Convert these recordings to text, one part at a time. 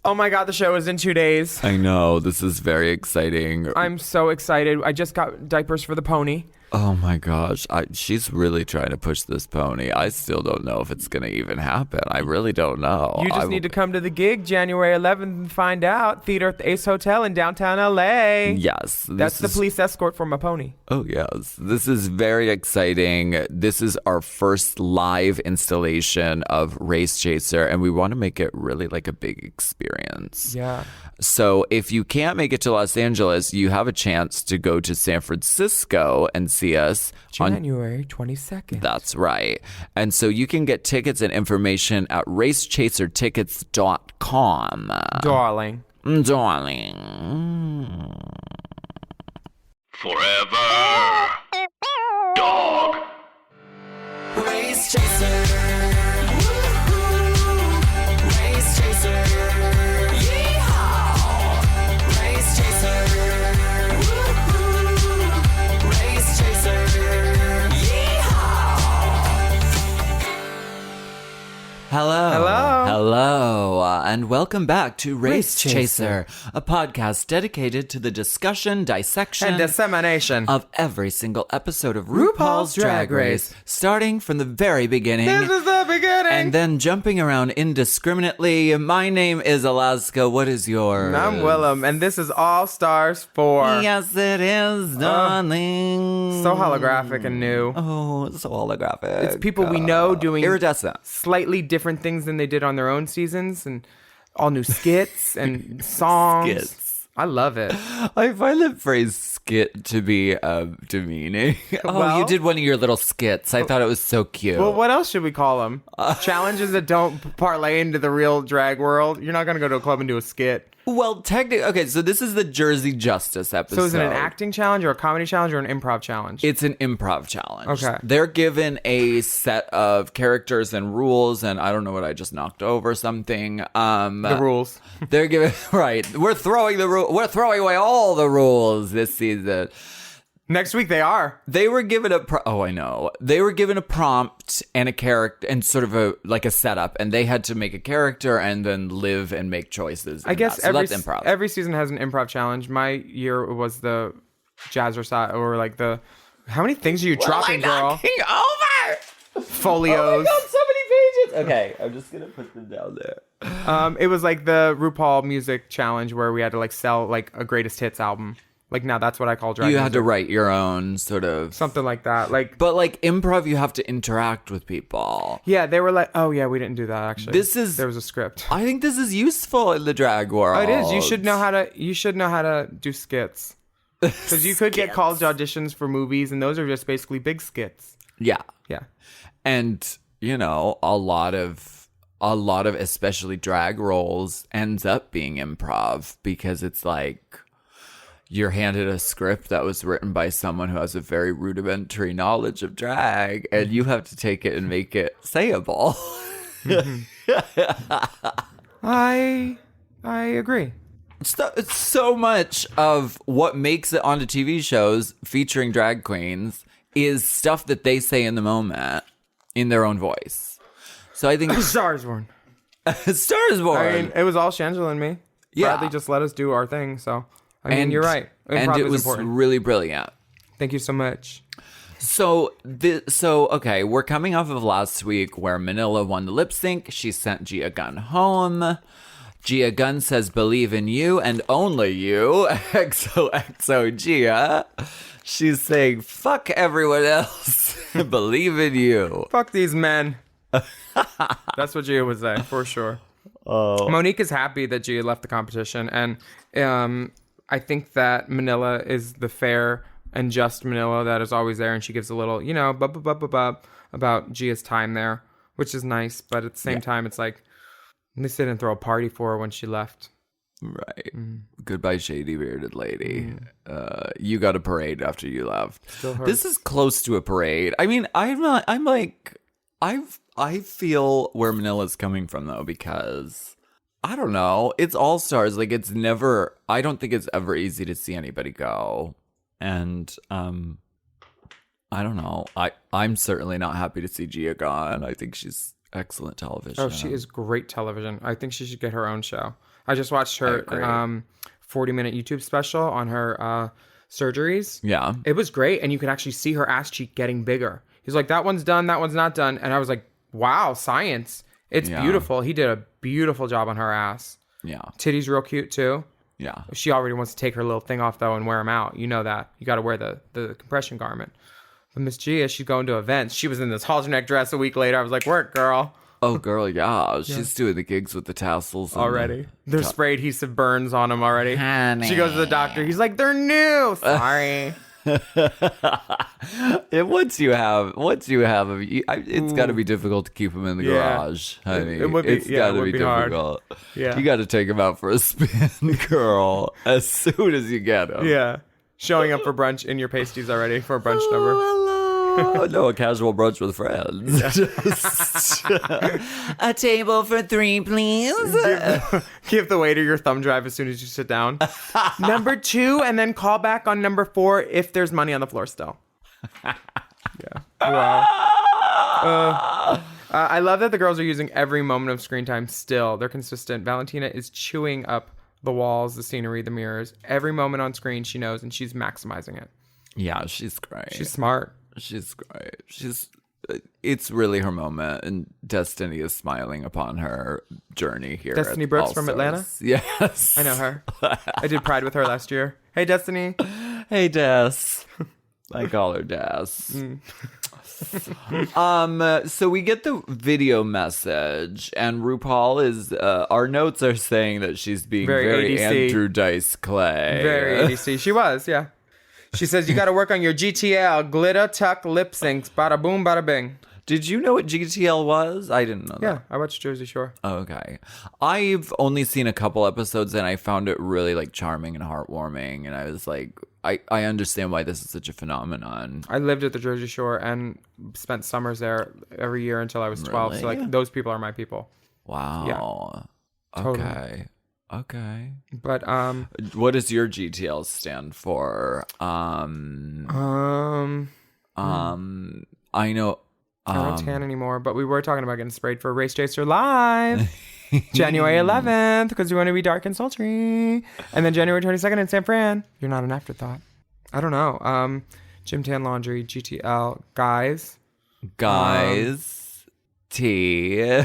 Oh my God, the show is in 2 days. I know. This is very exciting. I'm so excited. I just got diapers for the pony. Oh my gosh. She's really trying to push this pony. I still don't know if it's going to even happen. I really don't know. You just need to come to the gig January 11th and find out. Theater at the Ace Hotel in downtown LA. Yes. That's the police escort for my pony. Oh, yes. This is very exciting. This is our first live installation of Race Chaser, and we want to make it really like a big experience. Yeah. So if you can't make it to Los Angeles, you have a chance to go to San Francisco and see us January 22nd. That's right. And so you can get tickets and information at racechasertickets.com. Darling. Forever. Dog. Race Chaser. Woo-hoo. Race Chaser. Yeehaw. Race Chaser. Woo-hoo. Race Chaser. Yeehaw. Hello, and welcome back to Race Race Chaser, a podcast dedicated to the discussion, dissection, And dissemination. of every single episode of RuPaul's Drag Race, starting from the very beginning. This is the beginning. And then jumping around indiscriminately. My name is Alaska. What is yours? I'm Willam, and this is All Stars 4. Yes, it is, darling. So holographic and new. Oh, so holographic. It's people we know doing iridescent. slightly different things than they did on their own seasons, and all new skits and songs. Skits. I love it. I find the phrase skit to be demeaning. Oh, Well- you did one of your little skits. I thought it was so cute. Well, what else should we call them? Challenges that don't parlay into the real drag world. You're not going to go to a club and do a skit. Well, technically, okay, so this is the Jersey Justice episode. So is it an acting challenge or a comedy challenge or an improv challenge? It's an improv challenge. Okay. They're given a set of characters and rules, and I don't know what I just knocked over something. the rules. They're given right. We're throwing away all the rules this season. Next week they are. They were given They were given a prompt and a character and sort of a setup, and they had to make a character and then live and make choices. I guess so that's improv. every season has an improv challenge. My year was the jazzercise, or like the. How many things are you dropping, girl? Knocking over. Folios. Oh my God, so many pages. Okay, I'm just gonna put them down there. It was like the RuPaul music challenge where we had to like sell like a greatest hits album. Like now that's what I call drag You music. had to write your own sort of Something like that. Like, but like improv, you have to interact with people. yeah, they were like, oh yeah, we didn't do that actually. There was a script. I think this is useful in the drag world. Oh, it is. You should know how to do skits. Because you could get called to auditions for movies, and those are just basically big skits. Yeah. Yeah. And, you know, a lot of especially drag roles ends up being improv because it's like you're handed a script that was written by someone who has a very rudimentary knowledge of drag, and you have to take it and make it sayable. I agree. It's so much of what makes it onto TV shows featuring drag queens is stuff that they say in the moment in their own voice. So I think Star is Born. Star is Born. I mean, it was all Shangela and me. Yeah. Bradley just let us do our thing. So, I mean, you're right. And Improv it is was important. really brilliant. Thank you so much. So okay, we're coming off of last week where Manila won the lip sync. She sent Gia Gunn home. Gia Gunn says, "Believe in you and only you." XOXO Gia. She's saying, "Fuck everyone else. Believe in you." Fuck these men. That's what Gia would say, for sure. Oh. Monique is happy that Gia left the competition. And I think that Manila is the fair and just Manila that is always there. And she gives a little, about Gia's time there, which is nice. But at the same time, it's like, at least they didn't throw a party for her when she left. Right. Goodbye, shady bearded lady. You got a parade after you left. This is close to a parade. I mean, I feel where Manila's coming from though, because I don't know. It's All Stars. Like I don't think it's ever easy to see anybody go. And I don't know. I'm certainly not happy to see Gia gone. I think she's Excellent television. Oh, she is great television. I think she should get her own show. I just watched her 40-minute YouTube special on her surgeries. Yeah. It was great, and you could actually see her ass cheek getting bigger. He's like, that one's done, that one's not done. And I was like, wow, science. It's beautiful. He did a beautiful job on her ass. Yeah. Titty's real cute, too. Yeah. She already wants to take her little thing off, though, and wear them out. You know that. You got to wear the compression garment. But Miss Gia, she's going to events. She was in this halter neck dress a week later. I was like, work, girl. Oh, girl, yeah. She's doing the gigs with the tassels. And Already. There's spray adhesive burns on them already. Honey. She goes to the doctor. He's like, they're new. Sorry. Once you have, it's got to be difficult to keep them in the garage, honey. It would be, it's got to be hard. difficult. Yeah. You got to take them out for a spin, girl, as soon as you get them. Yeah. Showing up for brunch in your pasties already for a brunch number. Hello. No, a casual brunch with friends. Just a table for 3, please. Give the waiter your thumb drive as soon as you sit down. Number 2, and then call back on number 4 if there's money on the floor still. Yeah. Wow. I love that the girls are using every moment of screen time still. They're consistent. Valentina is chewing up the walls, the scenery, the mirrors. Every moment on screen she knows, and she's maximizing it. Yeah, she's great. She's smart. She's great. It's really her moment, and Destiny is smiling upon her journey here. Destiny Brooks from Atlanta? Yes. I know her. I did Pride with her last year. Hey, Destiny. Hey, Des. I call her Des. So we get the video message, and RuPaul is, our notes are saying that she's being very ADC. Andrew Dice Clay. Very ADC. She was, yeah. She says, you got to work on your GTL, glitter, tuck, lip syncs, bada boom, bada bing. Did you know what GTL was? I didn't know that. Yeah, I watched Jersey Shore. Okay. I've only seen a couple episodes, and I found it really like charming and heartwarming. And I was like, I understand why this is such a phenomenon. I lived at the Jersey Shore and spent summers there every year until I was 12. Really? So like those people are my people. Wow. Yeah. Totally. Okay. But What does your GTL stand for? I know. I don't tan anymore, but we were talking about getting sprayed for Race Chaser Live. January 11th, because we want to be dark and sultry. And then January 22nd in San Fran. You're not an afterthought. I don't know. Gym Tan Laundry, GTL, guys. Tea.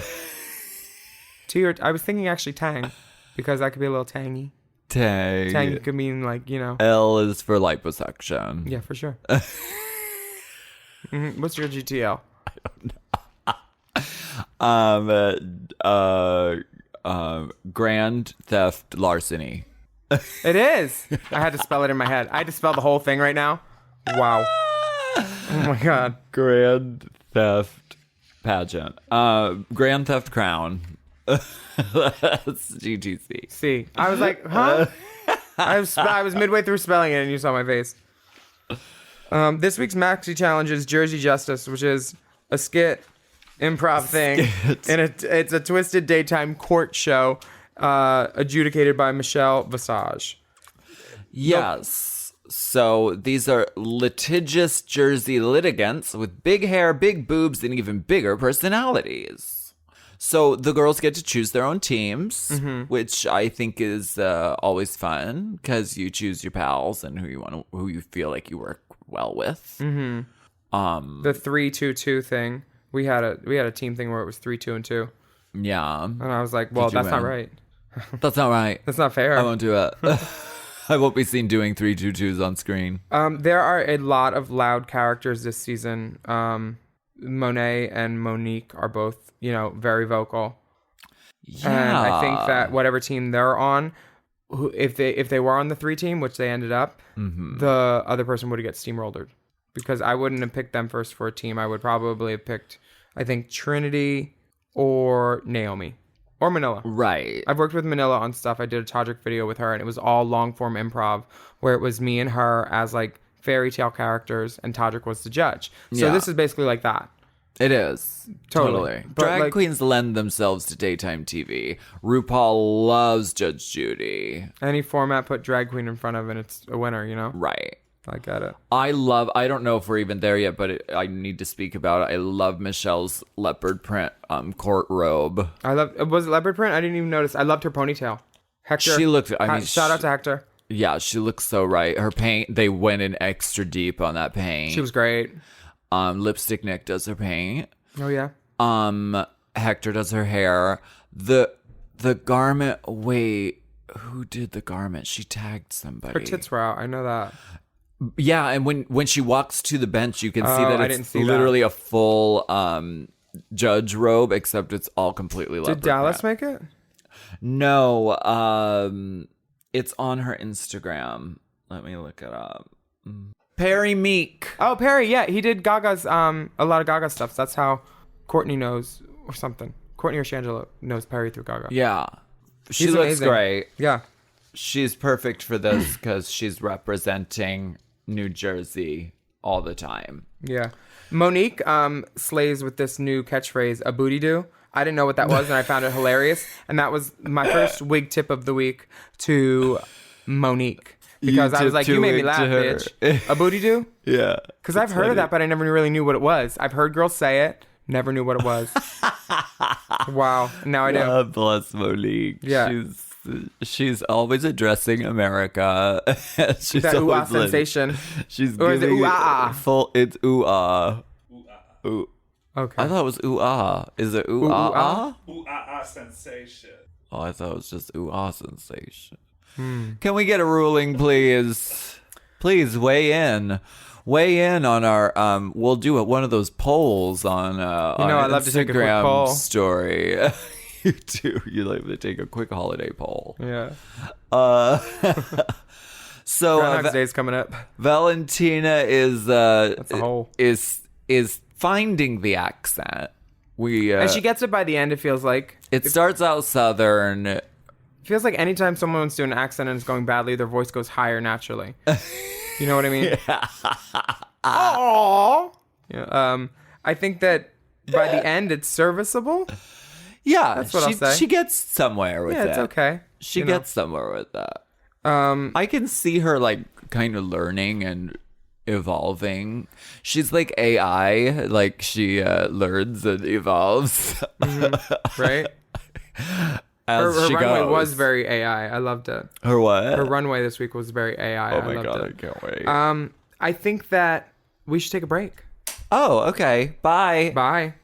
Tea or I was thinking actually Tang, because that could be a little tangy. Tang could mean like, you know. L is for liposuction. Yeah, for sure. What's your GTL? Grand theft larceny. It is. I had to spell it in my head. I had to spell the whole thing right now. Wow. Oh my God. Grand theft pageant. Grand theft crown. That's GTC. See, I was like, huh? I was midway through spelling it and you saw my face. This week's Maxi Challenge is Jersey Justice, which is a skit improv thing. And it's a twisted daytime court show adjudicated by Michelle Visage. Yes. So these are litigious Jersey litigants with big hair, big boobs, and even bigger personalities. So the girls get to choose their own teams, which I think is always fun because you choose your pals and who you feel like you work well with. The 3-2-2 thing. We had a team thing where it was 3-2-2. Yeah. And I was like, well, Did you that's not win? right. That's not right. That's not fair. I won't do it. I won't be seen doing 3-2-2s on screen. There are a lot of loud characters this season. Monet and Monique are both, very vocal. Yeah. And I think that whatever team they're on, if they were on the 3 team, which they ended up, the other person would get steamrolled. Because I wouldn't have picked them first for a team. I would probably have picked, I think, Trinity or Naomi or Manila. Right. I've worked with Manila on stuff. I did a Todrick video with her, and it was all long form improv where it was me and her as like fairy tale characters, and Todrick was the judge. So Yeah. this is basically like that. It is. Totally. But Drag queens lend themselves to daytime TV. RuPaul loves Judge Judy. Any format, put drag queen in front of, and it's a winner. Right. I get it. I don't know if we're even there yet, but I need to speak about it. I love Michelle's leopard print court robe. Was it leopard print? I didn't even notice. I loved her ponytail. Hector. She looked, shout out to Hector. Yeah, she looks so right. Her paint, they went in extra deep on that paint. She was great. Lipstick Nick does her paint. Oh, yeah. Hector does her hair. The garment, wait, who did the garment? She tagged somebody. Her tits were out. I know that. Yeah, and when she walks to the bench, you can see that it's literally a full judge robe, except it's all completely leopard. Did Dallas make it? No, it's on her Instagram. Let me look it up. Perry Meek. Oh, Perry, yeah. He did Gaga's, a lot of Gaga stuff. So that's how Courtney knows, or something. Courtney or Shangela knows Perry through Gaga. Yeah. She He's looks amazing. great. Yeah. She's perfect for this because she's representing New Jersey all the time. Yeah. Monique slays with this new catchphrase, a booty do. I didn't know what that was, and I found it hilarious. And that was my first wig tip of the week to Monique. Because I was like, you made me laugh, bitch. A booty do? Yeah. Because I've heard of that, but I never really knew what it was. I've heard girls say it, never knew what it was. Wow. Now I do. God bless Monique. Yeah. She's always addressing America. She's That ooh-ah always like- sensation. She's Or is it giving ooh-ah? full. It's ooh-ah. Ooh. Okay. I thought it was ooh-ah. Is it Ooh-ah? ooh-ah? Ooh-ah-ah sensation. Oh, I thought it was just ooh-ah sensation. Can we get a ruling, please? Please weigh in. Weigh in on our. We'll do one of those polls on. I love to take a quick Instagram poll. story. You do. You like to take a quick holiday poll. Yeah. So Groundhog's Day's coming up. Valentina is That's a whole. is finding the accent. And she gets it by the end, it feels like. It starts out southern. It feels like anytime someone's doing an accent and it's going badly, their voice goes higher naturally. You know what I mean? Aww. Yeah. I think that by the end, it's serviceable. Yeah, That's what I'll say. She gets somewhere with Yeah, it. it's okay. She You know. gets somewhere with that. I can see her like kind of learning and evolving. She's like AI, like she learns and evolves. Right? As Her she runway goes. was very AI. I loved it. Her what? Her runway this week was very AI. Oh I my loved god, it. I can't wait. I think that we should take a break. Oh, okay. Bye. Bye.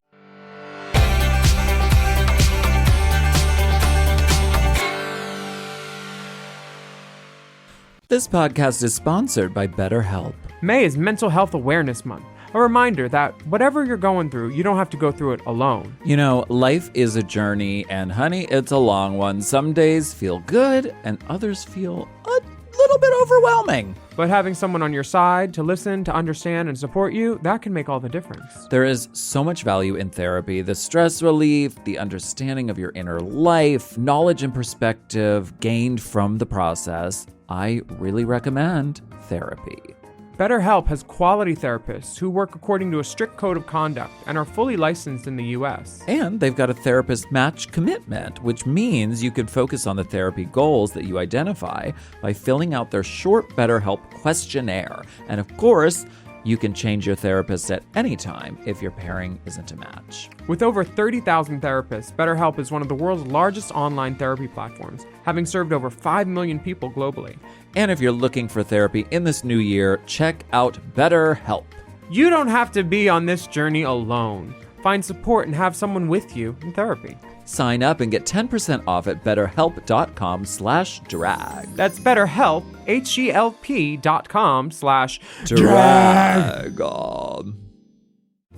This podcast is sponsored by BetterHelp. May is Mental Health Awareness Month. A reminder that whatever you're going through, you don't have to go through it alone. You know, life is a journey, and honey, it's a long one. Some days feel good, and others feel a little bit overwhelming. But having someone on your side to listen, to understand, and support you, that can make all the difference. There is so much value in therapy. The stress relief, the understanding of your inner life, knowledge and perspective gained from the process. I really recommend therapy. BetterHelp has quality therapists who work according to a strict code of conduct and are fully licensed in the U.S. And they've got a therapist match commitment, which means you can focus on the therapy goals that you identify by filling out their short BetterHelp questionnaire. And of course, you can change your therapist at any time if your pairing isn't a match. With over 30,000 therapists, BetterHelp is one of the world's largest online therapy platforms, having served over 5 million people globally. And if you're looking for therapy in this new year, check out BetterHelp. You don't have to be on this journey alone. Find support and have someone with you in therapy. Sign up and get 10% off at betterhelp.com/drag. That's BetterHelp, HELP.com/drag.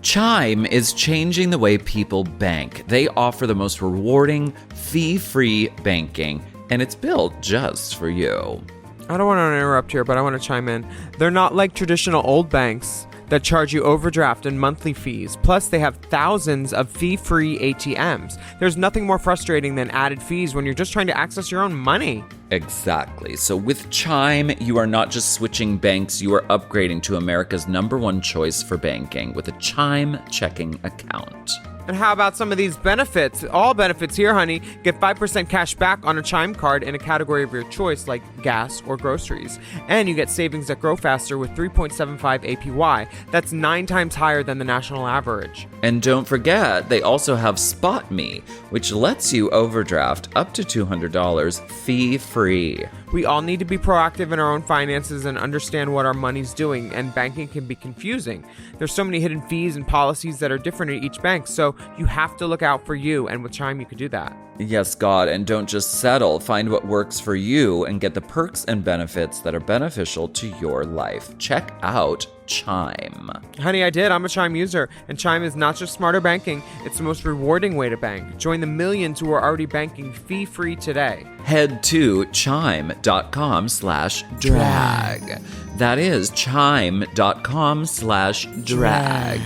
Chime is changing the way people bank. They offer the most rewarding, fee-free banking, and it's built just for you. I don't want to interrupt here, but I want to chime in. They're not like traditional old banks that charge you overdraft and monthly fees. Plus, they have thousands of fee-free ATMs. There's nothing more frustrating than added fees when you're just trying to access your own money. Exactly. So with Chime, you are not just switching banks, you are upgrading to America's #1 choice for banking with a Chime checking account. And how about some of these benefits? All benefits here, honey. Get 5% cash back on a Chime card in a category of your choice, like gas or groceries. And you get savings that grow faster with 3.75 APY. That's 9 times higher than the national average. And don't forget, they also have Spot Me, which lets you overdraft up to $200 fee-free. We all need to be proactive in our own finances and understand what our money's doing, and banking can be confusing. There's so many hidden fees and policies that are different at each bank, so you have to look out for you, and with Chime you could do that. Yes, God, and don't just settle. Find what works for you and get the perks and benefits that are beneficial to your life. Check out Chime. Honey, I did. I'm a Chime user, and Chime is not just smarter banking, it's the most rewarding way to bank. Join the millions who are already banking fee-free today. Head to chime.com/drag. That is chime.com/drag.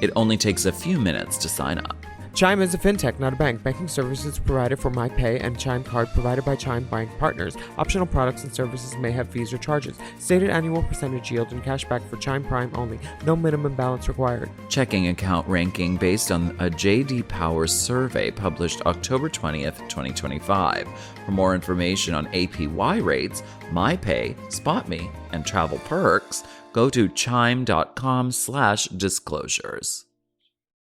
It only takes a few minutes to sign up. Chime is a fintech, not a bank. Banking services provided for MyPay and Chime Card provided by Chime Bank Partners. Optional products and services may have fees or charges. Stated annual percentage yield and cashback for Chime Prime only. No minimum balance required. Checking account ranking based on a J.D. Power survey published October 20th, 2025. For more information on APY rates, MyPay, SpotMe, and travel perks, go to chime.com/disclosures.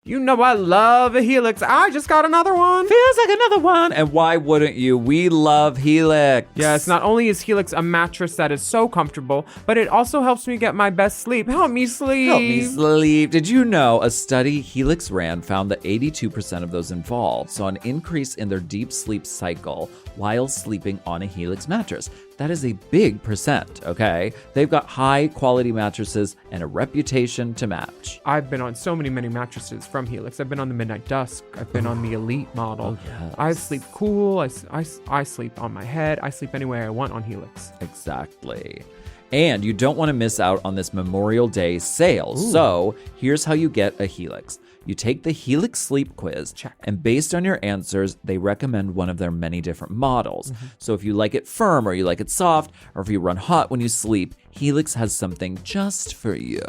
You know I love a Helix. I just got another one. Feels like another one. And why wouldn't you? We love Helix. Yes, not only is Helix a mattress that is so comfortable, but it also helps me get my best sleep. Help me sleep. Help me sleep. Did you know a study Helix ran found that 82% of those involved saw an increase in their deep sleep cycle while sleeping on a Helix mattress? That is a big percent, okay? They've got high quality mattresses and a reputation to match. I've been on so many mattresses from Helix. I've been on the Midnight Dusk. I've been on the Elite model. Oh, yes. I sleep cool. I sleep on my head. I sleep any way I want on Helix. Exactly. And you don't want to miss out on this Memorial Day sale. Ooh. So here's how you get a Helix. You take the Helix Sleep Quiz, Check. And based on your answers, they recommend one of their many different models. Mm-hmm. So if you like it firm or you like it soft, or if you run hot when you sleep, Helix has something just for you.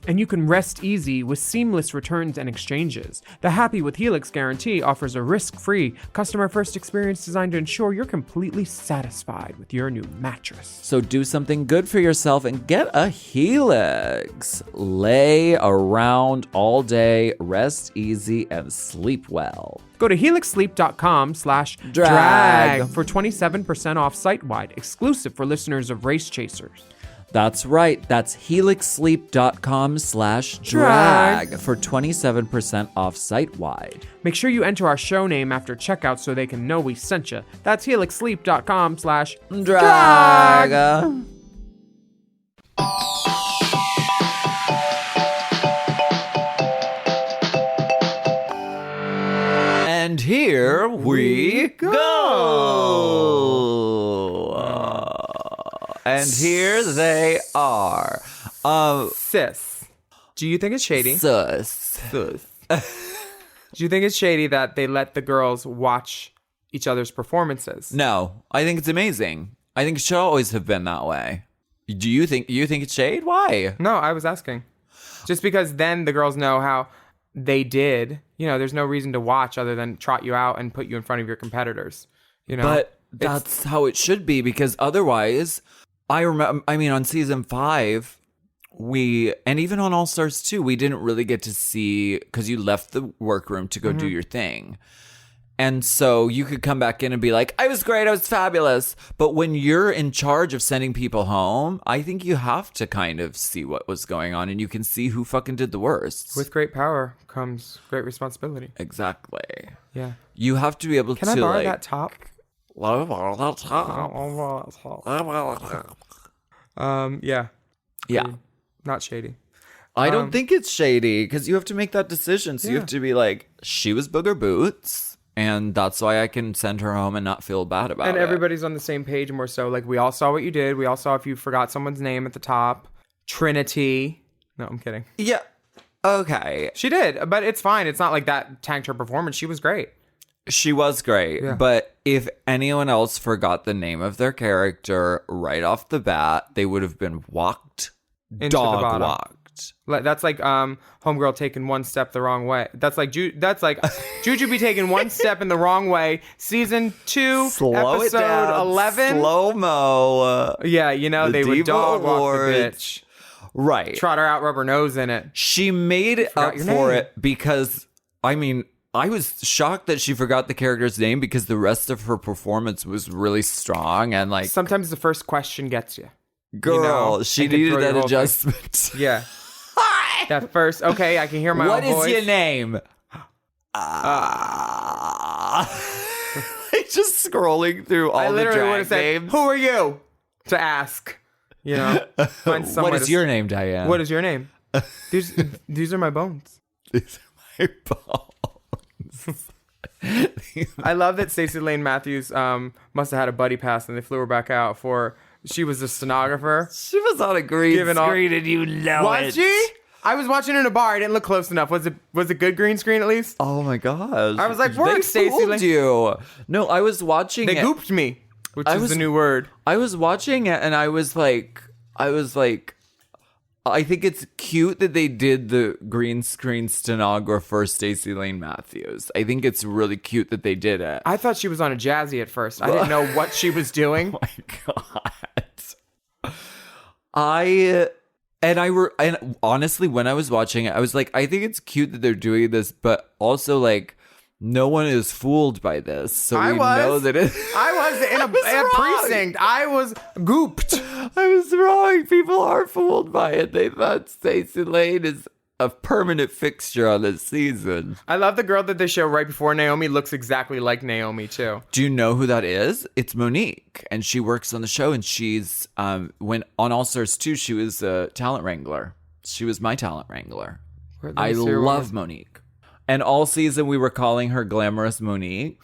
And you can rest easy with seamless returns and exchanges. The Happy with Helix guarantee offers a risk-free, customer-first experience designed to ensure you're completely satisfied with your new mattress. So do something good for yourself and get a Helix. Lay around all day, rest easy, and sleep well. Go to helixsleep.com/drag for 27% off site-wide, exclusive for listeners of Race Chasers. That's right. That's helixsleep.com/drag for 27% off site-wide. Make sure you enter our show name after checkout so they can know we sent you. That's helixsleep.com/drag. And here we go. And here they are. Sis, do you think it's shady? Sus. Do you think it's shady that they let the girls watch each other's performances? No, I think it's amazing. I think it should always have been that way. Do you think it's shade? Why? No, I was asking. Just because then the girls know how they did. You know, there's no reason to watch other than trot you out and put you in front of your competitors. You know, but that's how it should be, because otherwise, I remember. I mean, on season 5, and even on All Stars 2, we didn't really get to see, because you left the workroom to go do your thing. And so you could come back in and be like, I was great, I was fabulous. But when you're in charge of sending people home, I think you have to kind of see what was going on, and you can see who fucking did the worst. With great power comes great responsibility. Exactly. Yeah. You have to be able Can to, I borrow like... that top? Yeah. Yeah. Not shady. I don't think it's shady, because you have to make that decision. So you have to be like, she was Booger Boots, and that's why I can send her home and not feel bad about it. And everybody's on the same page more so. Like, we all saw what you did. We all saw if you forgot someone's name at the top. Trinity. No, I'm kidding. Yeah. Okay. She did, but it's fine. It's not like that tanked her performance. She was great. She was great. Yeah. But if anyone else forgot the name of their character right off the bat, they would have been walked. Into the bottom. Walked. That's like homegirl taking one step the wrong way. That's like Juju be taking one step in the wrong way. Season 2, Slow it episode down. 11. Slow-mo. Yeah, you know, The they would Diva dog walk the Awards. bitch. Right. Trot her out, rub her nose in it. She made up your for name. it because, I mean, I was shocked that she forgot the character's name because the rest of her performance was really strong and like, Sometimes the first question gets you. girl, know, she it can needed throw your that whole thing. adjustment. Yeah. That first, okay, I can hear my What own is voice. your name? Just scrolling through all I the literally would drag have said, names. "Who are you?" to ask. You know, find some What way is to- your name, Diane? What is your name? These are my bones. These are my bones. I love that Stacey Lane Matthews must have had a buddy pass and they flew her back out for. She was a stenographer. She was on a green Giving all- screen and you know Was it. she? I was watching in a bar. I didn't look close enough. Was it good green screen at least? Oh my gosh. I was like, they "Work, Stacey fooled Lane." you. No, I was watching They it. gooped me, which I is was- the new word. I was watching it and I was like, I think it's cute that they did the green screen stenographer Stacey Lane Matthews. I think it's really cute that they did it. I thought she was on a jazzy at first. I didn't know what she was doing. Oh my god. And honestly, when I was watching it, I was like, I think it's cute that they're doing this, but also like, no one is fooled by this, so I we was. know that it. I was in a wrong. precinct. I was gooped. I was wrong. People are fooled by it. They thought Stacey Lane is a permanent fixture on this season. I love the girl that they show right before Naomi looks exactly like Naomi too. Do you know who that is? It's Monique, and she works on the show. And she's when on All Stars 2, she was a talent wrangler. She was my talent wrangler. Let me I see her love Monique. And all season we were calling her Glamorous Monique.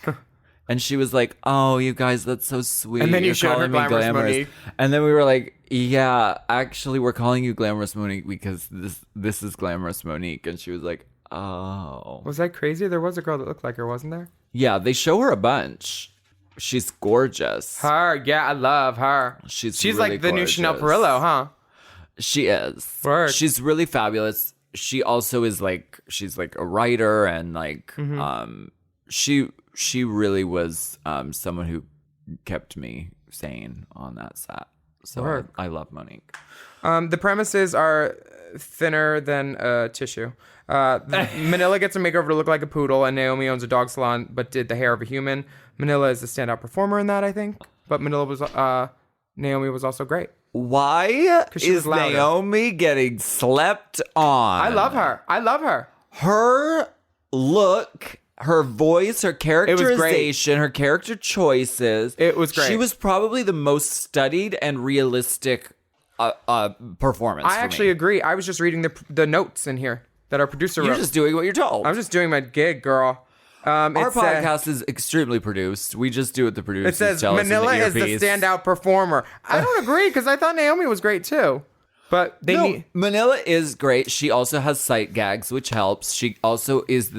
And she was like, "Oh, you guys, that's so sweet." And then you You're showed her calling me Glamorous Monique. And then we were like, "Yeah, actually, we're calling you Glamorous Monique because this is Glamorous Monique." And she was like, "Oh." Was that crazy? There was a girl that looked like her, wasn't there? Yeah, they show her a bunch. She's gorgeous. Her, yeah, I love her. She's like really the new Chanel gorgeous. Perillo, huh? She is. Word. She's really fabulous. She also is like, she's like a writer and like she really was someone who kept me sane on that set. So Word. I love Monique. The premises are thinner than tissue. Manila gets a makeover to look like a poodle, and Naomi owns a dog salon but did the hair of a human. Manila is a standout performer in that, I think. But Naomi was also great. Why she was is louder. Naomi getting slept on? I love her. I love her. Her look, her voice, her was great. characterization, her character choices. It was great. She was probably the most studied and realistic performance. I actually agree. I was just reading the notes in here that our producer You're wrote. just doing what you're told. I'm just doing my gig, girl. Our It said- podcast is extremely produced. We just do what the producers It says tell Manila us in is the the earpiece. standout performer. I don't agree because I thought Naomi was great too. But they No, need. Manila is great. She also has sight gags, which helps. She also is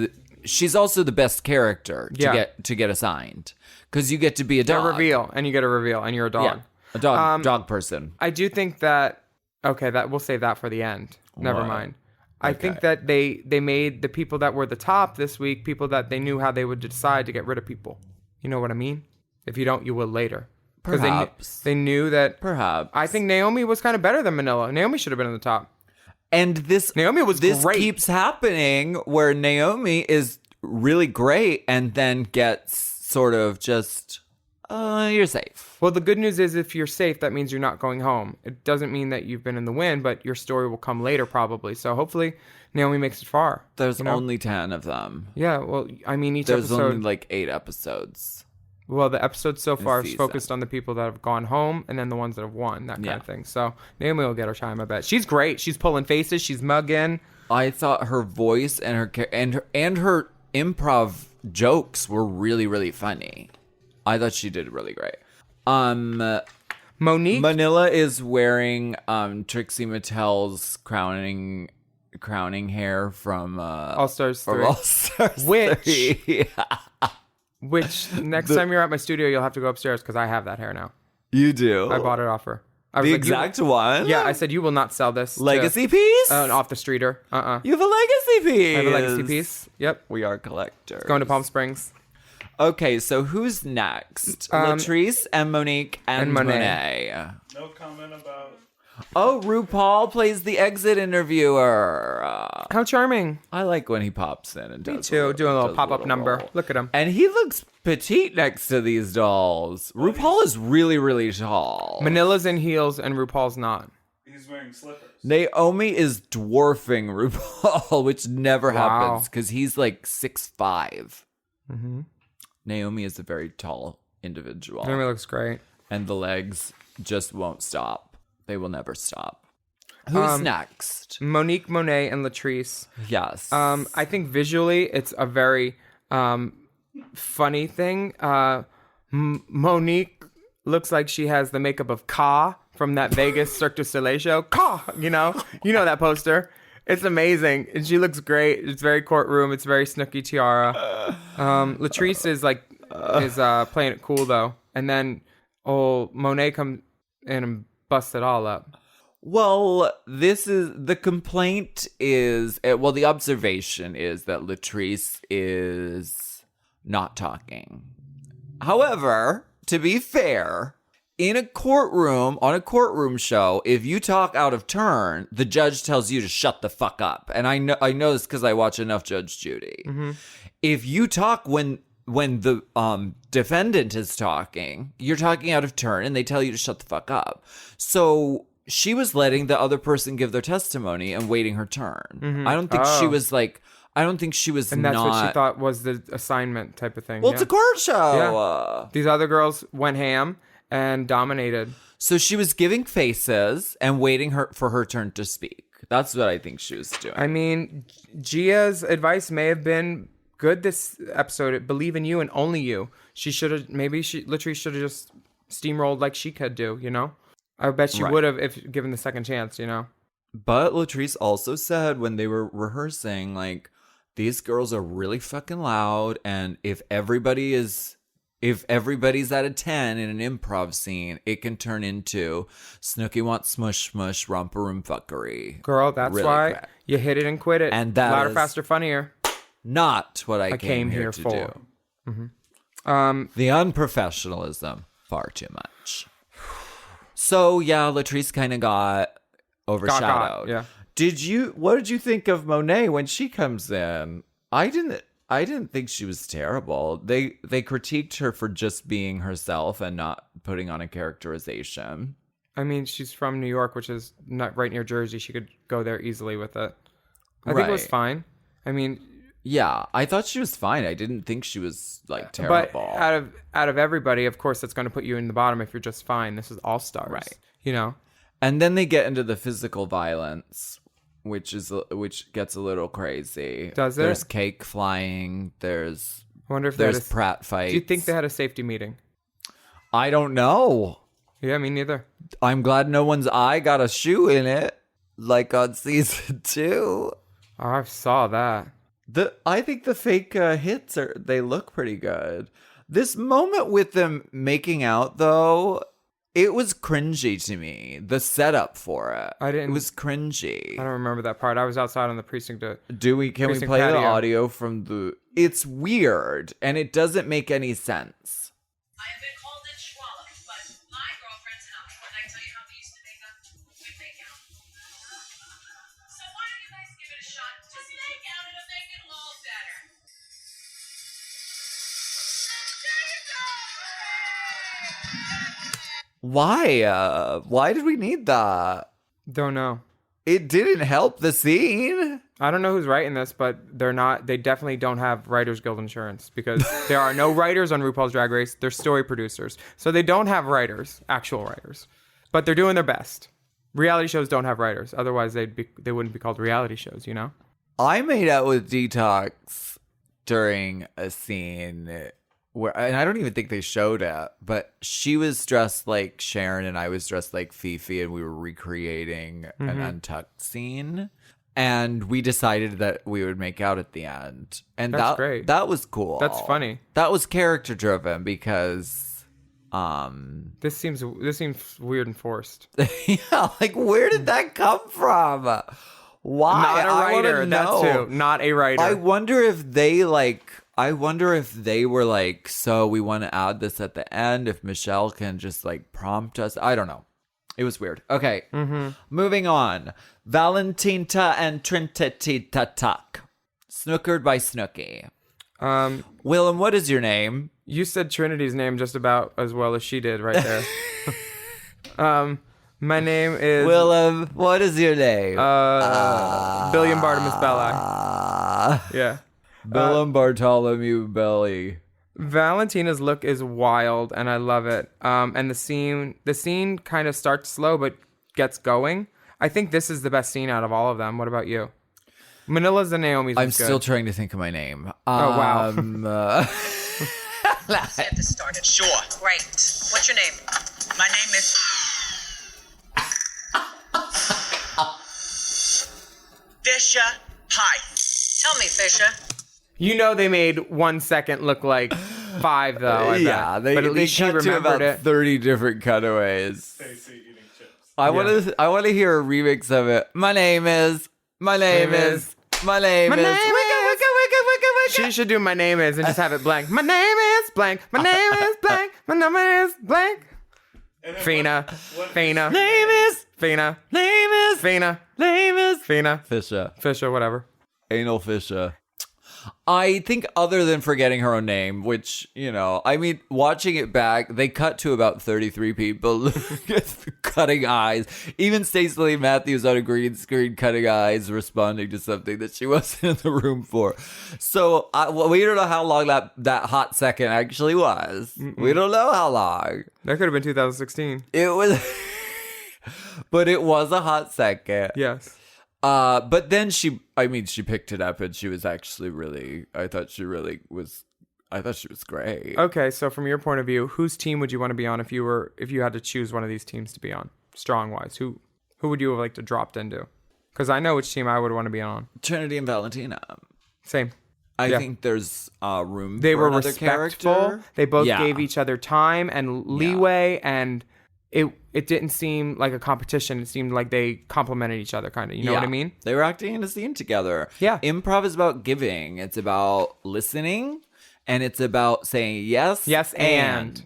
she's also the best character to get assigned because you get to be a A dog. reveal, and you get a reveal, and you're a dog. Yeah, a dog person. I do think that. Okay, that we'll save that for the end. Never What? mind. I think that they made the people that were the top this week people that they knew how they would decide to get rid of people. You know what I mean? If you don't, you will later. Because Perhaps. they knew that. Perhaps. I think Naomi was kind of better than Manila. Naomi should have been in the top. And Naomi was this great. keeps happening where Naomi is really great and then gets sort of just you're safe. Well, the good news is if you're safe, that means you're not going home. It doesn't mean that you've been in the win, but your story will come later probably. So hopefully Naomi makes it far. There's you know? only 10 of them. Yeah, well, I mean, each There's episode... only like 8 episodes. Well, the episode so far is season. focused on the people that have gone home and then the ones that have won, that kind Yeah. of thing. So Naomi will get her time, I bet. She's great. She's pulling faces. She's mugging. I thought her voice and her improv jokes were really, really funny. I thought she did really great. Monique, Manila is wearing Trixie Mattel's crowning hair from All Stars 3. All Stars Which- 3. Which next time you're at my studio, you'll have to go upstairs because I have that hair now. You do. I bought it off her. I was The like, exact one? Yeah, I said you will not sell this Legacy piece? to an off the streeter. You have a legacy piece. I have a legacy piece. Yep. We are collectors. Going to Palm Springs. Okay, so who's next? Latrice and Monique and Monet. No comment about. Oh, RuPaul plays the exit interviewer. How charming. I like when he pops in and does Me too. Doing a little does pop-up number. roll. Look at him. And he looks petite next to these dolls. RuPaul is really, really tall. Manila's in heels and RuPaul's not. He's wearing slippers. Naomi is dwarfing RuPaul, which never Wow. happens because he's like 6'5". Mm-hmm. Naomi is a very tall individual. Naomi looks great. And the legs just won't stop. They will never stop. Who's next? Monique, Monet, and Latrice. Yes. I think visually it's a very funny thing. Monique looks like she has the makeup of Ka from that Vegas Cirque du Soleil show. Ka, you know that poster. It's amazing, and she looks great. It's very courtroom. It's very Snooki Tiara. Latrice is playing it cool though, and then Monet comes in and busts it all up. Well, the complaint is, the observation is that Latrice is not talking. However, to be fair, on a courtroom show, if you talk out of turn, the judge tells you to shut the fuck up. And I know this because I watch enough Judge Judy. Mm-hmm. If you talk when the defendant is talking, you're talking out of turn and they tell you to shut the fuck up. So she was letting the other person give their testimony and waiting her turn. Mm-hmm. I don't think she was And that's what she thought was the assignment type of thing. Well, it's a court show. Yeah. These other girls went ham and dominated. So she was giving faces and waiting for her turn to speak. That's what I think she was doing. I mean, Gia's advice may have been good this episode. Believe in you and only you. Latrice should have just steamrolled like she could do, you know? I bet she would have if given the second chance, you know? But Latrice also said when they were rehearsing, like, these girls are really fucking loud, and if everybody's at a 10 in an improv scene, it can turn into Snooki wants smush smush romper room fuckery. Girl, that's really why quick. you hit it and quit it. And that louder, is faster, funnier. Not what I came here to for. do. Mm-hmm. The unprofessionalism, far too much. So yeah, Latrice kind of got overshadowed. Yeah. What did you think of Monet when she comes in? I didn't think she was terrible. They critiqued her for just being herself and not putting on a characterization. I mean, she's from New York, which is not right near Jersey. She could go there easily with it. I think it was fine. I mean, yeah, I thought she was fine. I didn't think she was like terrible. But out of everybody, of course, that's going to put you in the bottom if you're just fine. This is all stars, right? You know. And then they get into the physical violence, which gets a little crazy. Does it? There's cake flying. I wonder if there's Pratt fights. Do you think they had a safety meeting? I don't know. Yeah, me neither. I'm glad no one's eye got a shoe in it, like on season 2. Oh, I saw that. I think the fake hits they look pretty good. This moment with them making out, though, it was cringy to me. The setup for it, It was cringy. I don't remember that part. I was outside on the precinct. Can we play patio. the audio from the? It's weird and it doesn't make any sense. I have been called in Schwallow, but my girlfriends and I tell you how we used to make up? We'd make out. So why don't you guys give it a shot? Just make out, it'll make it all better. There you go! Why? Why did we need that? Don't know. It didn't help the scene. I don't know who's writing this, but they definitely don't have Writers Guild insurance because there are no writers on RuPaul's Drag Race. They're story producers. So they don't have writers, actual writers. But they're doing their best. Reality shows don't have writers. Otherwise, they wouldn't be called reality shows, you know? I made out with Detox during a scene and I don't even think they showed it, but she was dressed like Sharon and I was dressed like Fifi, and we were recreating an Untucked scene. And we decided that we would make out at the end. And That's great. That was cool. That's funny. That was character driven because This seems weird and forced. Yeah, like where did that come from? Why? Not a I wanna writer. That know. too. Not a writer. I wonder if they were like, so we want to add this at the end. If Michelle can just like prompt us. I don't know. It was weird. Okay. Moving on. Valentinta and Trintititatak. Snookered by Snooki. Willam, what is your name? You said Trinity's name just about as well as she did right there. My name is Willam, what is your name? Billiam Bartimus Belli. Yeah. Willam Bartholomew Belly. Valentina's look is wild and I love it. And the scene kind of starts slow but gets going. I think this is the best scene out of all of them. What about you? Manila's and Naomi's was I'm good. still trying to think of my name. wow. Let's get this started. Sure. Great. What's your name? My name is... Fisher Pike. Tell me, Fisher. You know they made 1 second look like 5 though. I Yeah, bet. But at least she cut to remembered about it. 30 different cutaways. Stacey eating chips. I want to hear a remix of it. My name is. My name is. Wicca. She should do my name is and just have it blank. My name is blank. My name is blank. My name is blank. Fina. Fina. Name is. Fina. Name is. Fina. Name is. Fina. Fisher. Fisher, whatever. Anal Fisher. I think other than forgetting her own name, which, you know, I mean, watching it back, they cut to about 33 people cutting eyes. Even Stacey Lee Matthews on a green screen cutting eyes, responding to something that she wasn't in the room for. So we don't know how long that hot second actually was. We don't know how long. That could have been 2016. It was, but it was a hot second. Yes. But then she picked it up and she was actually I thought she was great. Okay, so from your point of view, whose team would you want to be on if you had to choose one of these teams to be on, strong wise? Who would you have liked to dropped into? Because I know which team I would want to be on. Trinity and Valentina. Same. I Yeah. think there's room They for were another respectful. character. They both Yeah. gave each other time and leeway, and it didn't seem like a competition. It seemed like they complemented each other, kind of. You know what I mean? They were acting in a scene together. Yeah. Improv is about giving. It's about listening, and it's about saying yes, and.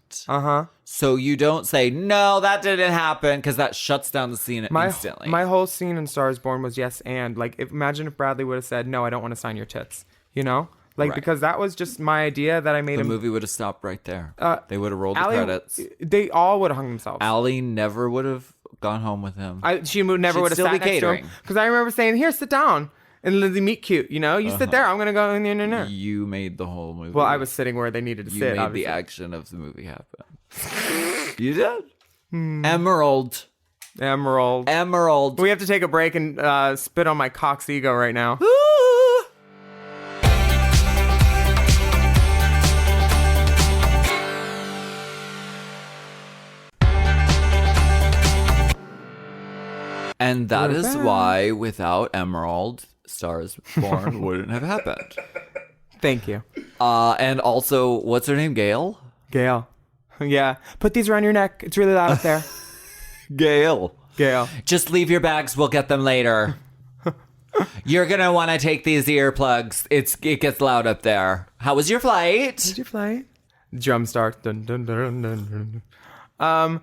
So you don't say, no, that didn't happen, because that shuts down the scene instantly. My whole scene in Star is Born was yes and. Like, imagine if Bradley would have said, no, I don't want to sign your tits. You know? Like, Right. because that was just my idea that I made The him. movie would have stopped right there. They would have rolled the Allie- credits. They all would have hung themselves. Allie never would have gone home with him. She never She'd would have still sat be next to catering. him. Because I remember saying, here, sit down. And Lizzie, meet cute. You know? You sit there. I'm going to go in there. You made the whole movie. Well, I was sitting where they needed to You sit, made obviously. the action of the movie happen. You did? Emerald. Emerald. We have to take a break and spit on my cock's ego right now. And that is why without Emerald, Stars Born wouldn't have happened. Thank you. And also, what's her name? Gail? Gail. Yeah. Put these around your neck. It's really loud up there. Gail. Gail. Just leave your bags. We'll get them later. You're going to want to take these earplugs. It gets loud up there. How was your flight? Did you fly? Drum start. Dun, dun, dun, dun, dun.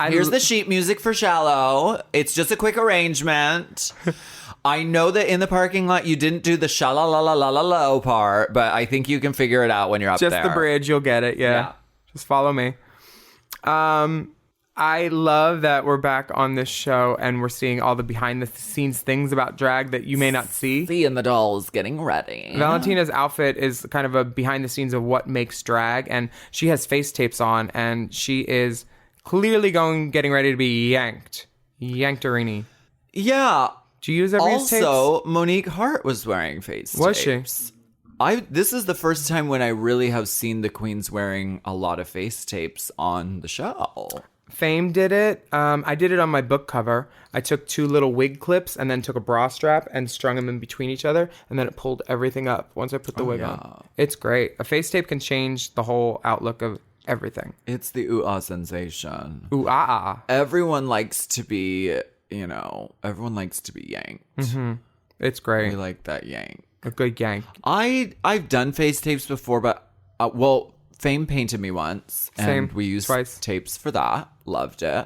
Here's the sheet music for Shallow. It's just a quick arrangement. I know that in the parking lot you didn't do the sha-la-la-la-la-la-lo part, but I think you can figure it out when you're up just there. the bridge. You'll get it. Yeah. Just follow me. I love that we're back on this show and we're seeing all the behind the scenes things about drag that you may not see. And the doll is getting ready. Valentina's outfit is kind of a behind the scenes of what makes drag, and she has face tapes on, and she is clearly getting ready to be yanked-arini. Yeah. Do you use her face tapes? Also, Monique Hart was wearing face Was tapes. she? This is the first time when I really have seen the queens wearing a lot of face tapes on the show. Fame did it. I did it on my book cover. I took 2 little wig clips and then took a bra strap and strung them in between each other, and then it pulled everything up once I put the wig on. It's great. A face tape can change the whole outlook of everything. It's the ooh-ah sensation. Ooh, ah, ah. Everyone likes to be, everyone likes to be yanked. It's great. We like that yank. A good yank. I've done face tapes before, but Fame painted me once, and Same. we used Twice. tapes for that. Loved it.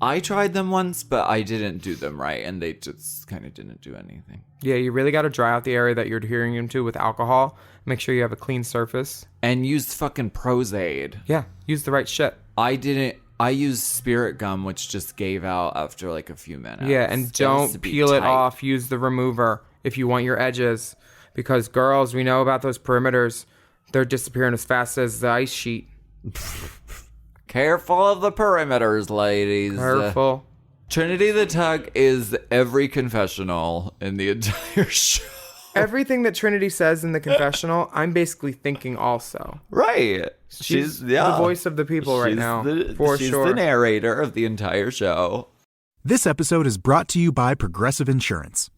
I tried them once, but I didn't do them right, and they just kind of didn't do anything. Yeah, you really got to dry out the area that you're adhering into with alcohol. Make sure you have a clean surface. And used fucking Prozaid. Yeah, use the right shit. I didn't. I used Spirit Gum, which just gave out after like a few minutes. Yeah, and It has to don't be peel it tight. off. Use the remover if you want your edges. Because girls, we know about those perimeters. They're disappearing as fast as the ice sheet. Careful of the perimeters, ladies. Careful. Trinity the Tug is every confessional in the entire show. Everything that Trinity says in the confessional, I'm basically thinking also. Right. She's the voice of the people right She's now. She's the narrator of the entire show. This episode is brought to you by Progressive Insurance.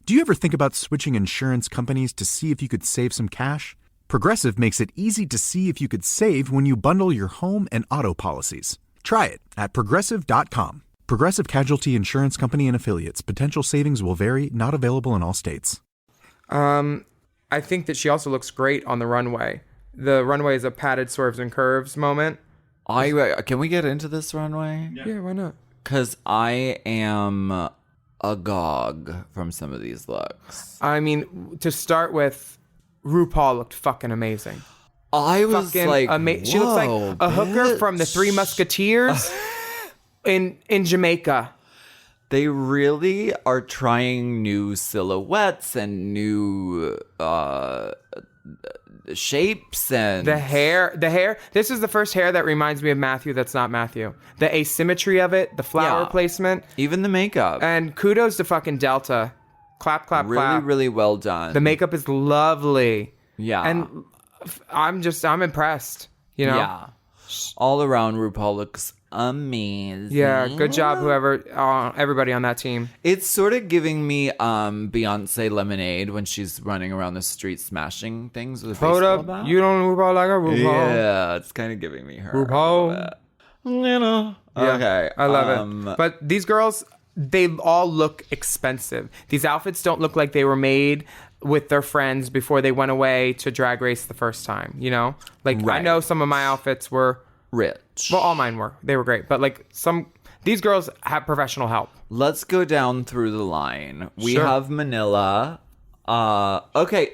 Do you ever think about switching insurance companies to see if you could save some cash? Progressive makes it easy to see if you could save when you bundle your home and auto policies. Try it at Progressive.com. Progressive Casualty Insurance Company and Affiliates. Potential savings will vary. Not available in all states. I think that she also looks great on the runway. The runway is a padded swerves and curves moment. Can we get into this runway? Yeah, why not? Because I am agog from some of these looks. I mean, to start with, RuPaul looked fucking amazing. I was Fucking like, she looks like "Whoa, a hooker bitch." from the Three Musketeers in Jamaica. They really are trying new silhouettes and new shapes and The hair. This is the first hair that reminds me of Matthew that's not Matthew. The asymmetry of it, the flower Yeah. placement. even the makeup. And kudos to fucking Delta. Clap, clap, Really, clap. really well done. The makeup is lovely. Yeah. And I'm impressed, you know? Yeah. All around, RuPaul looks amazing. Yeah, good job, everybody on that team. It's sort of giving me Beyonce Lemonade when she's running around the street smashing things with a Hold baseball up. bat. You don't RuPaul like a RuPaul. Yeah, it's kind of giving me her. RuPaul. Yeah. Okay. I love it. But these girls, they all look expensive. These outfits don't look like they were made with their friends before they went away to Drag Race the first time, you know? Like, I Right. know some of my outfits were... Rich. Well, all mine were. They were great. But, like, these girls have professional help. Let's go down through the line. We Sure. have Manila. Okay.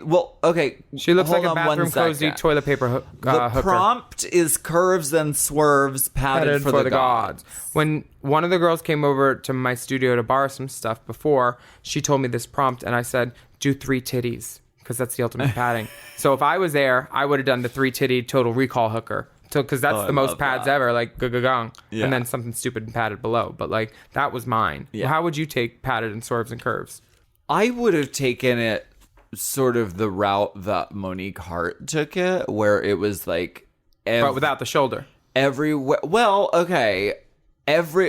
She looks hold like a on one bathroom cozy second. toilet paper The hooker. prompt is curves and swerves padded for the gods. When one of the girls came over to my studio to borrow some stuff before, she told me this prompt, and I said, do 3 titties, because that's the ultimate padding. So if I was there, I would have done the 3-titty total recall hooker. Because that's the most love pads that. ever, like gong, Yeah. and then something stupid and padded below. But like that was mine. Yeah. How would you take padded and swerves and curves? I would have taken it sort of the route that Monique Hart took it, where it was like But without the shoulder. everywhere. Well, okay.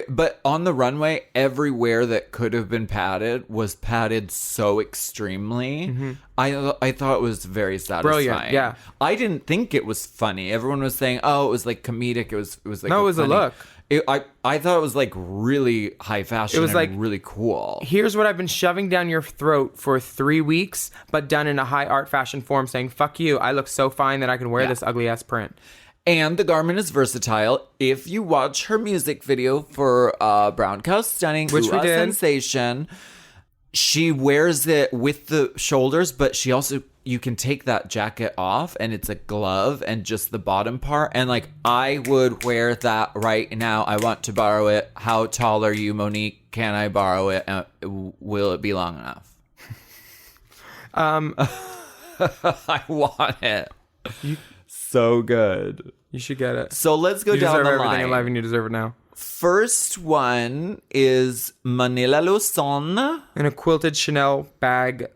But on the runway, everywhere that could have been padded was padded so extremely. I thought it was very satisfying. Brilliant, yeah. I didn't think it was funny. Everyone was saying, "Oh, it was like comedic. It was like No, it was a funny-" look. I thought it was like really high fashion. It was and like- really cool. Here's what I've been shoving down your throat for 3 weeks, but done in a high art fashion form, saying, fuck you, I look so fine that I can wear this ugly ass print. And the garment is versatile. If you watch her music video for Brown Cow Stunning, Which we Ooh, did. Sensation, she wears it with the shoulders, but she also, you can take that jacket off and it's a glove and just the bottom part. And like, I would wear that right now. I want to borrow it. How tall are you, Monique? Can I borrow it? Will it be long enough? I want it. So good. You should get it. So let's go You down deserve the everything line. in life and you deserve it now. First one is Manila Luzon. In a quilted Chanel bag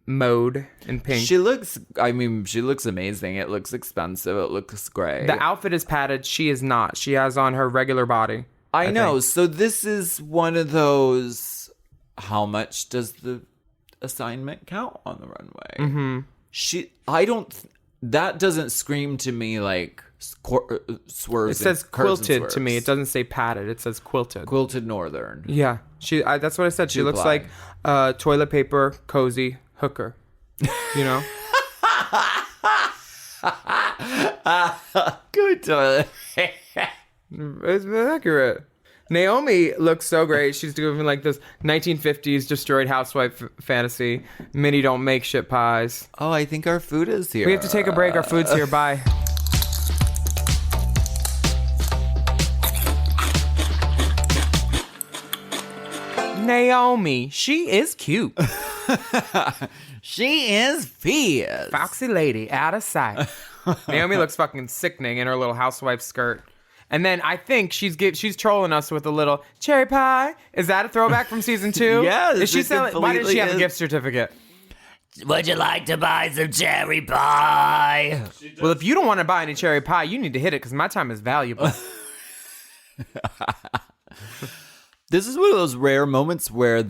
mode in pink. She looks amazing. It looks expensive. It looks great. The outfit is padded. She is not. She has on her regular body. I know. think. So this is one of those, how much does the assignment count on the runway? Mm-hmm. That doesn't scream to me like swerves. It says and curves and quilted to me. swerves. It doesn't say padded. It says quilted. Quilted Northern. Yeah, that's what I said. She Two looks ply. like toilet paper, cozy hooker. You know. Good toilet. It's accurate. Naomi looks so great. She's doing like this 1950s destroyed housewife fantasy. Minnie don't make shit pies. Oh, I think our food is here. We have to take a break. Our food's here. Bye. Naomi, she is cute. She is fierce. Foxy lady, out of sight. Naomi looks fucking sickening in her little housewife skirt. And then I think she's trolling us with a little cherry pie. Is that a throwback from season 2? Yes, Is she it selling? Why did she have a completely gift certificate? Would you like to buy some cherry pie? Well, if you don't want to buy any cherry pie, you need to hit it because my time is valuable. This is one of those rare moments where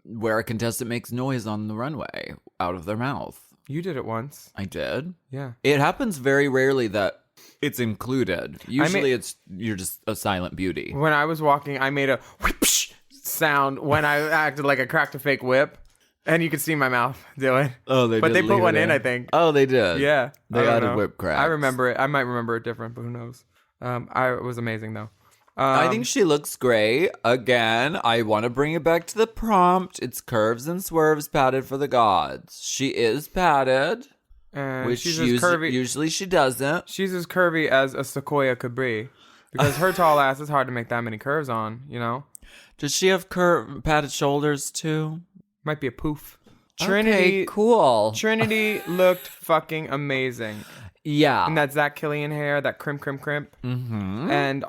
where a contestant makes noise on the runway out of their mouth. You did it once. I did. Yeah. It happens very rarely that it's included. Usually you're just a silent beauty. When I was walking, I made a whoosh sound when I acted like I cracked a fake whip. And you could see my mouth do it. Oh, they But did they leave put it one in, I think. Oh, they did. Yeah. They I don't added know. whip cracks. I remember it. I might remember it different, but who knows? It was amazing, though. I think she looks great. Again, I want to bring it back to the prompt. It's curves and swerves padded for the gods. She is padded, And which she's as curvy. usually she doesn't. She's as curvy as a sequoia could be. Because her tall ass is hard to make that many curves on, you know? Does she have padded shoulders too? Might be a poof. Trinity, Okay, cool. Trinity looked fucking amazing. Yeah. And that Zach Killian hair, that crimp. Mm-hmm. And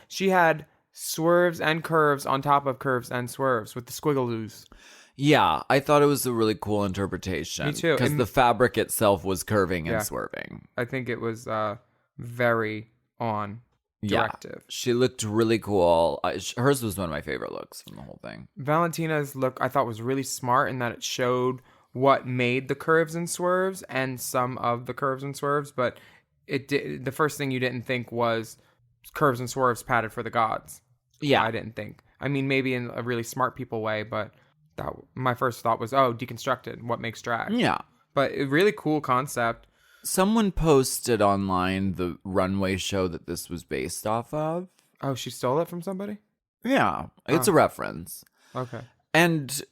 she had swerves and curves on top of curves and swerves with the squiggles. Yeah, I thought it was a really cool interpretation. Me too. Because And- the fabric itself was curving Yeah. and swerving. I think it was very on directive. Yeah, she looked really cool. Hers was one of my favorite looks from the whole thing. Valentina's look I thought was really smart in that it showed what made the curves and swerves and some of the curves and swerves, but it did. The first thing you didn't think was curves and swerves padded for the gods. Yeah. I didn't think. I mean, maybe in a really smart people way, but my first thought was, oh, deconstructed. What makes drag? Yeah. But a really cool concept. Someone posted online the runway show that this was based off of. Oh, she stole it from somebody? Yeah, it's a reference. Okay. And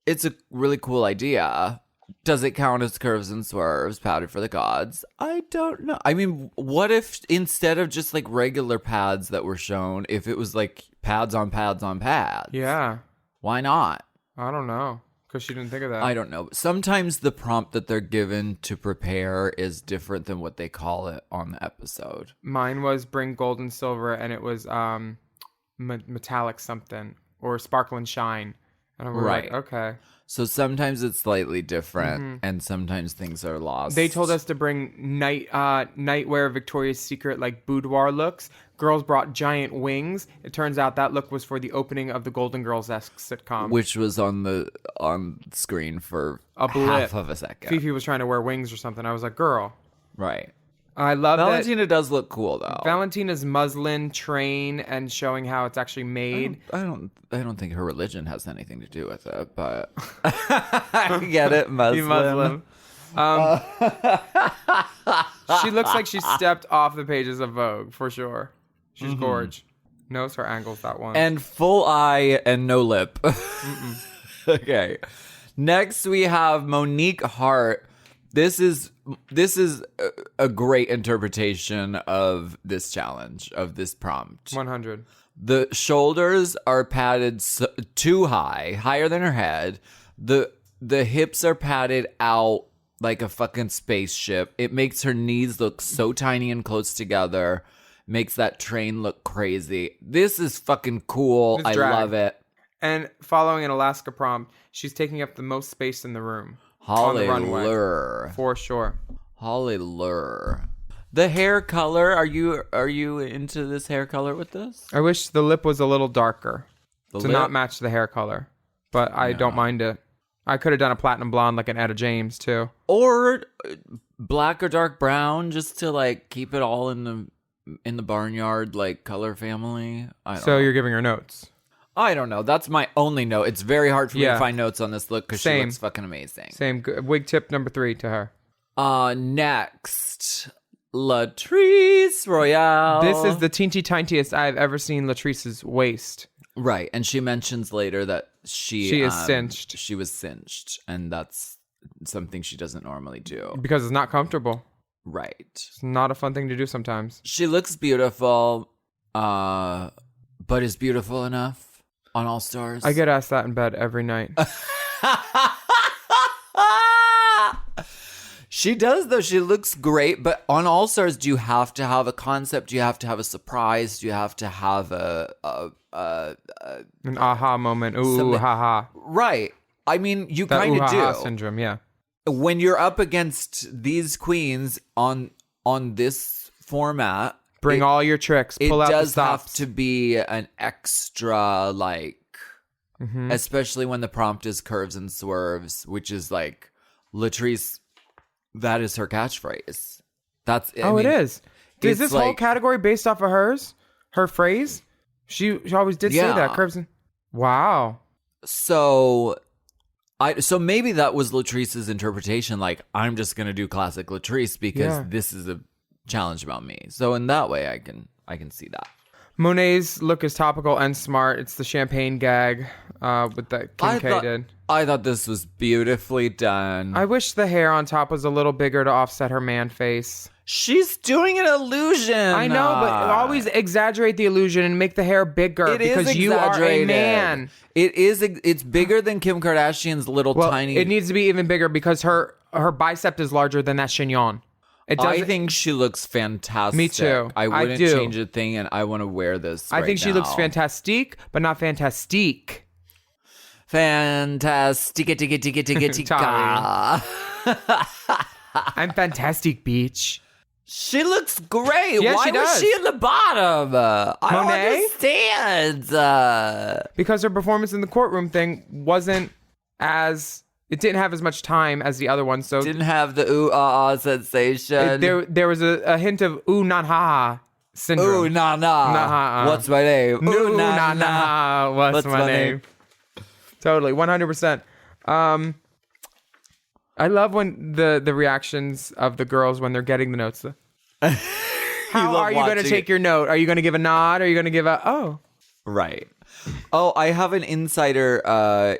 it's a really cool idea. Does it count as curves and swerves padded for the gods? I don't know. I mean, what if instead of just like regular pads that were shown, if it was like pads on pads on pads? Yeah. Why not? I don't know. Because she didn't think of that. I don't know. Sometimes the prompt that they're given to prepare is different than what they call it on the episode. Mine was bring gold and silver, and it was metallic something or sparkle and shine. And I was Right. like, okay. So sometimes it's slightly different, and sometimes things are lost. They told us to bring nightwear Victoria's Secret like boudoir looks. Girls brought giant wings. It turns out that look was for the opening of the Golden Girls-esque sitcom. which was on screen for A blip. half of a second. Fifi was trying to wear wings or something. I was like, girl. Right. I love Valentina does look cool though. that. Valentina's muslin train and showing how it's actually made. I don't think her religion has anything to do with it, but I get it. Muslim. She looks like she stepped off the pages of Vogue for sure. She's gorge. Knows her angles that one. And full eye and no lip. Okay. Next we have Monique Hart. This is a great interpretation of this challenge, of this prompt. 100. The shoulders are padded too high, higher than her head. The hips are padded out like a fucking spaceship. It makes her knees look so tiny and close together. Makes that train look crazy. This is fucking cool. It's I drag. love it. And following an Alaska prompt, she's taking up the most space in the room. On the runway. Hallelujah. For sure. Hallelujah. The hair color, are you into this hair color with this? I wish the lip was a little darker The to lip? not match the hair color. But I don't mind it. I could have done a platinum blonde like an Etta James, too. Or black or dark brown, just to like keep it all in the barnyard like color family. I don't know. You're giving her notes. I don't know. That's my only note. It's very hard for me Yeah. to find notes on this look because she Same. looks fucking amazing. Same wig tip number 3 to her. Next, Latrice Royale. This is the teensy tiniest I've ever seen Latrice's waist. right, and she mentions later that she is cinched. She was cinched, and that's something she doesn't normally do. Because it's not comfortable. Right. It's not a fun thing to do sometimes. She looks beautiful, but is beautiful enough on All Stars? I get asked that in bed every night. She does, though. She looks great. But on All Stars, do you have to have a concept? Do you have to have a surprise? Do you have to have An aha moment. Ooh, Something- haha. Right. I mean, you That kind ooh, of ha-ha do. syndrome, yeah. When you're up against these queens on this format, Bring all your tricks. it Pull out the does have stops. to be an extra, like, Mm-hmm. especially when the prompt is curves and swerves, which is like Latrice. That is her catchphrase. That's it is. Is it's this whole like- category based off of hers? Her phrase? She always did say Yeah. that. Curves and... Wow. So maybe that was Latrice's interpretation. Like, I'm just gonna do classic Latrice because Yeah. this is a challenge about me. So in that way, I can see that. Monet's look is topical and smart. It's the champagne gag with that Kim K did. I thought this was beautifully done. I wish the hair on top was a little bigger to offset her man face. She's doing an illusion. I know, but always exaggerate the illusion and make the hair bigger It is because you are a exaggerated. man. It is. It's bigger than Kim Kardashian's little Well, tiny. it needs to be even bigger because her bicep is larger than that chignon. It I doesn't. think she looks fantastic. Me too. I I wouldn't do. change a thing, and I want to wear this. I right think she looks now. fantastique, but not fantastique. Fantastic, tika, tika, tika, tika. I'm fantastic, beach. She looks great. Yeah, Why she was does. she in the bottom? I don't Monet? understand. Because her performance in the courtroom thing wasn't as... It didn't have as much time as the other one, so Didn't have the ooh ah sensation. there was a hint of ooh not ha syndrome. Ooh nah nah. Nah. What's my name? Ooh nah nah. What's my name? Totally, 100%. I love when the reactions of the girls when they're getting the notes. How love are you going to watching take it. your note? Are you going to give a nod? Are you going to give a oh? Right. Oh, I have an insider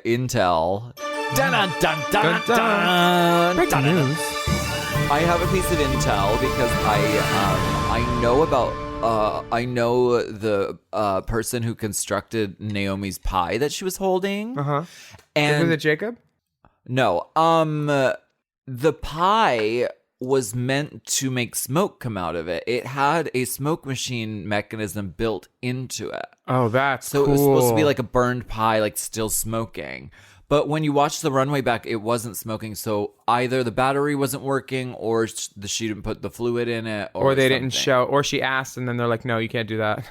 intel. Dun dun dun dun dun. Breaking news. I have a piece of intel because I know about I know the person who constructed Naomi's pie that she was holding. Was And it Jacob? no, the pie was meant to make smoke come out of it. It had a smoke machine mechanism built into it. Oh, that's So cool. it was supposed to be like a burned pie, like still smoking. But when you watch the runway back, it wasn't smoking. So either the battery wasn't working, or she didn't put the fluid in it, or they didn't something. show, or she asked, and then they're like, "No, you can't do that."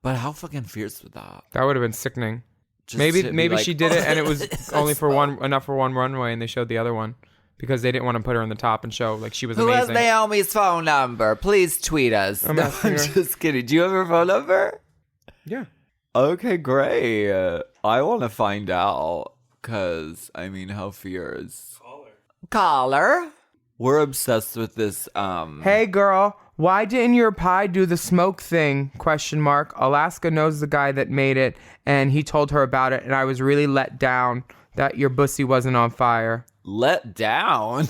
But how fucking fierce was that? That would have been sickening. Just Maybe to be like, she did it, and it was "It's only for smoke." enough for one runway, and they showed the other one because they didn't want to put her on the top and show like she was Who has amazing. Naomi's phone number? Please tweet us. I'm No, asking I'm her. just kidding. Do you have her phone number? Yeah. Okay, great. I want to find out. Because, I mean, how fierce. Caller. We're obsessed with this. Hey girl, why didn't your pie do the smoke thing? Question mark. Alaska knows the guy that made it, and he told her about it, and I was really let down that your bussy wasn't on fire. Let down.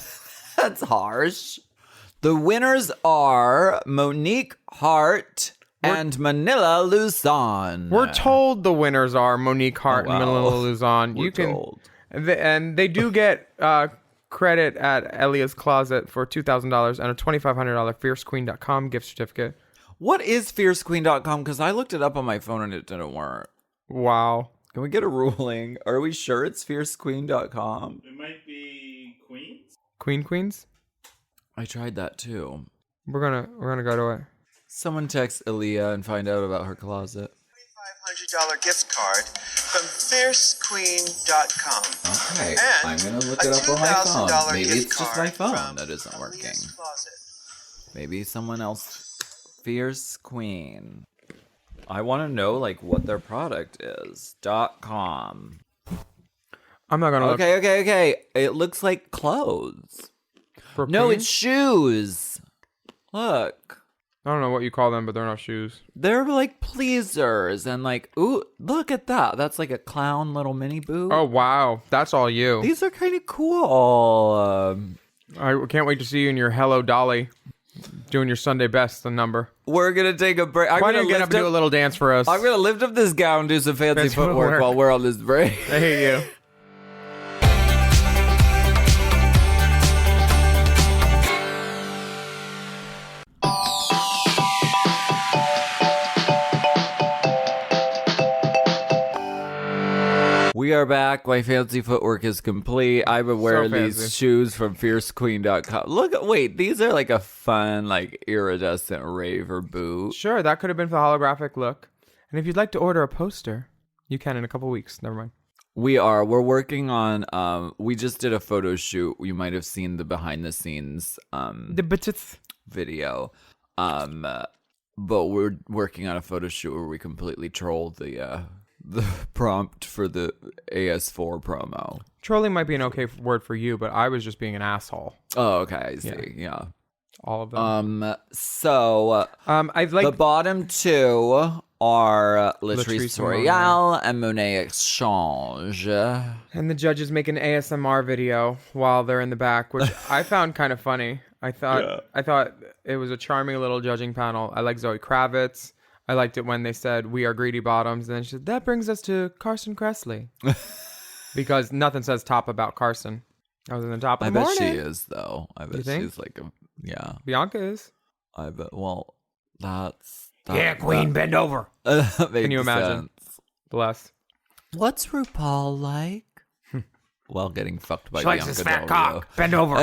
That's harsh. The winners are Monique Hart and Manila Luzon. We're told the winners are Monique Hart Oh, and wow. Manila Luzon. We're You can, told. and they do get credit at Elia's Closet for $2,000 and a $2,500 FierceQueen.com gift certificate. What is fiercequeen.com? Because I looked it up on my phone and it didn't work. Wow. Can we get a ruling? Are we sure it's fiercequeen.com? It might be Queens. Queens? I tried that too. We're gonna go to it. Someone text Aaliyah and find out about her closet. $200 gift card from fiercequeen.com. Okay, And I'm gonna look a it up on my phone. $2,000 Maybe gift it's just card my phone from that isn't working. Amelia's Closet. Maybe someone else. Fierce Queen. I want to know like what their product is. .com. I'm not gonna look. Okay. It looks like clothes. For No, Queen? it's shoes. Look. I don't know what you call them, but they're not shoes. They're like pleasers and like, ooh, look at that. That's like a clown little mini boob. Oh wow, that's all you. These are kind of cool. I can't wait to see you in your Hello Dolly, doing your Sunday best. The number. We're gonna take a break. Why don't you get up and do a little dance for us? I'm gonna lift up this gown, do some fancy Fancy footwork footwork. while we're on this break. I hate you. We are back. My fancy footwork is complete. I've been wearing fancy. these shoes from fiercequeen.com. Look, wait, these are like a fun, like iridescent raver boot. Sure, that could have been for the holographic look. And if you'd like to order a poster, you can in a couple weeks. Never mind. We're working on, we just did a photo shoot. You might have seen the behind the scenes, video. But we're working on a photo shoot where we completely troll the prompt for the AS4 promo. Trolling might be an okay word for you, but I was just being an asshole. Oh, okay, I see. Yeah. All of them. So I'd like the bottom two are Latrice and Royale and Monet Exchange. and the judges make an ASMR video while they're in the back, which I found kind of funny. I thought it was a charming little judging panel. I like Zoe Kravitz. I liked it when they said, "We are greedy bottoms." And then she said, "That brings us to Carson Kressley." Because nothing says top about Carson. Other than top of I the bet morning. she is, though. I bet think? she's like a, yeah. Bianca is. I bet, well, that's... bend over. That Can you makes imagine? sense. Bless. What's RuPaul like? Well, getting fucked by She likes Bianca his fat Del Rio. cock. Bend over.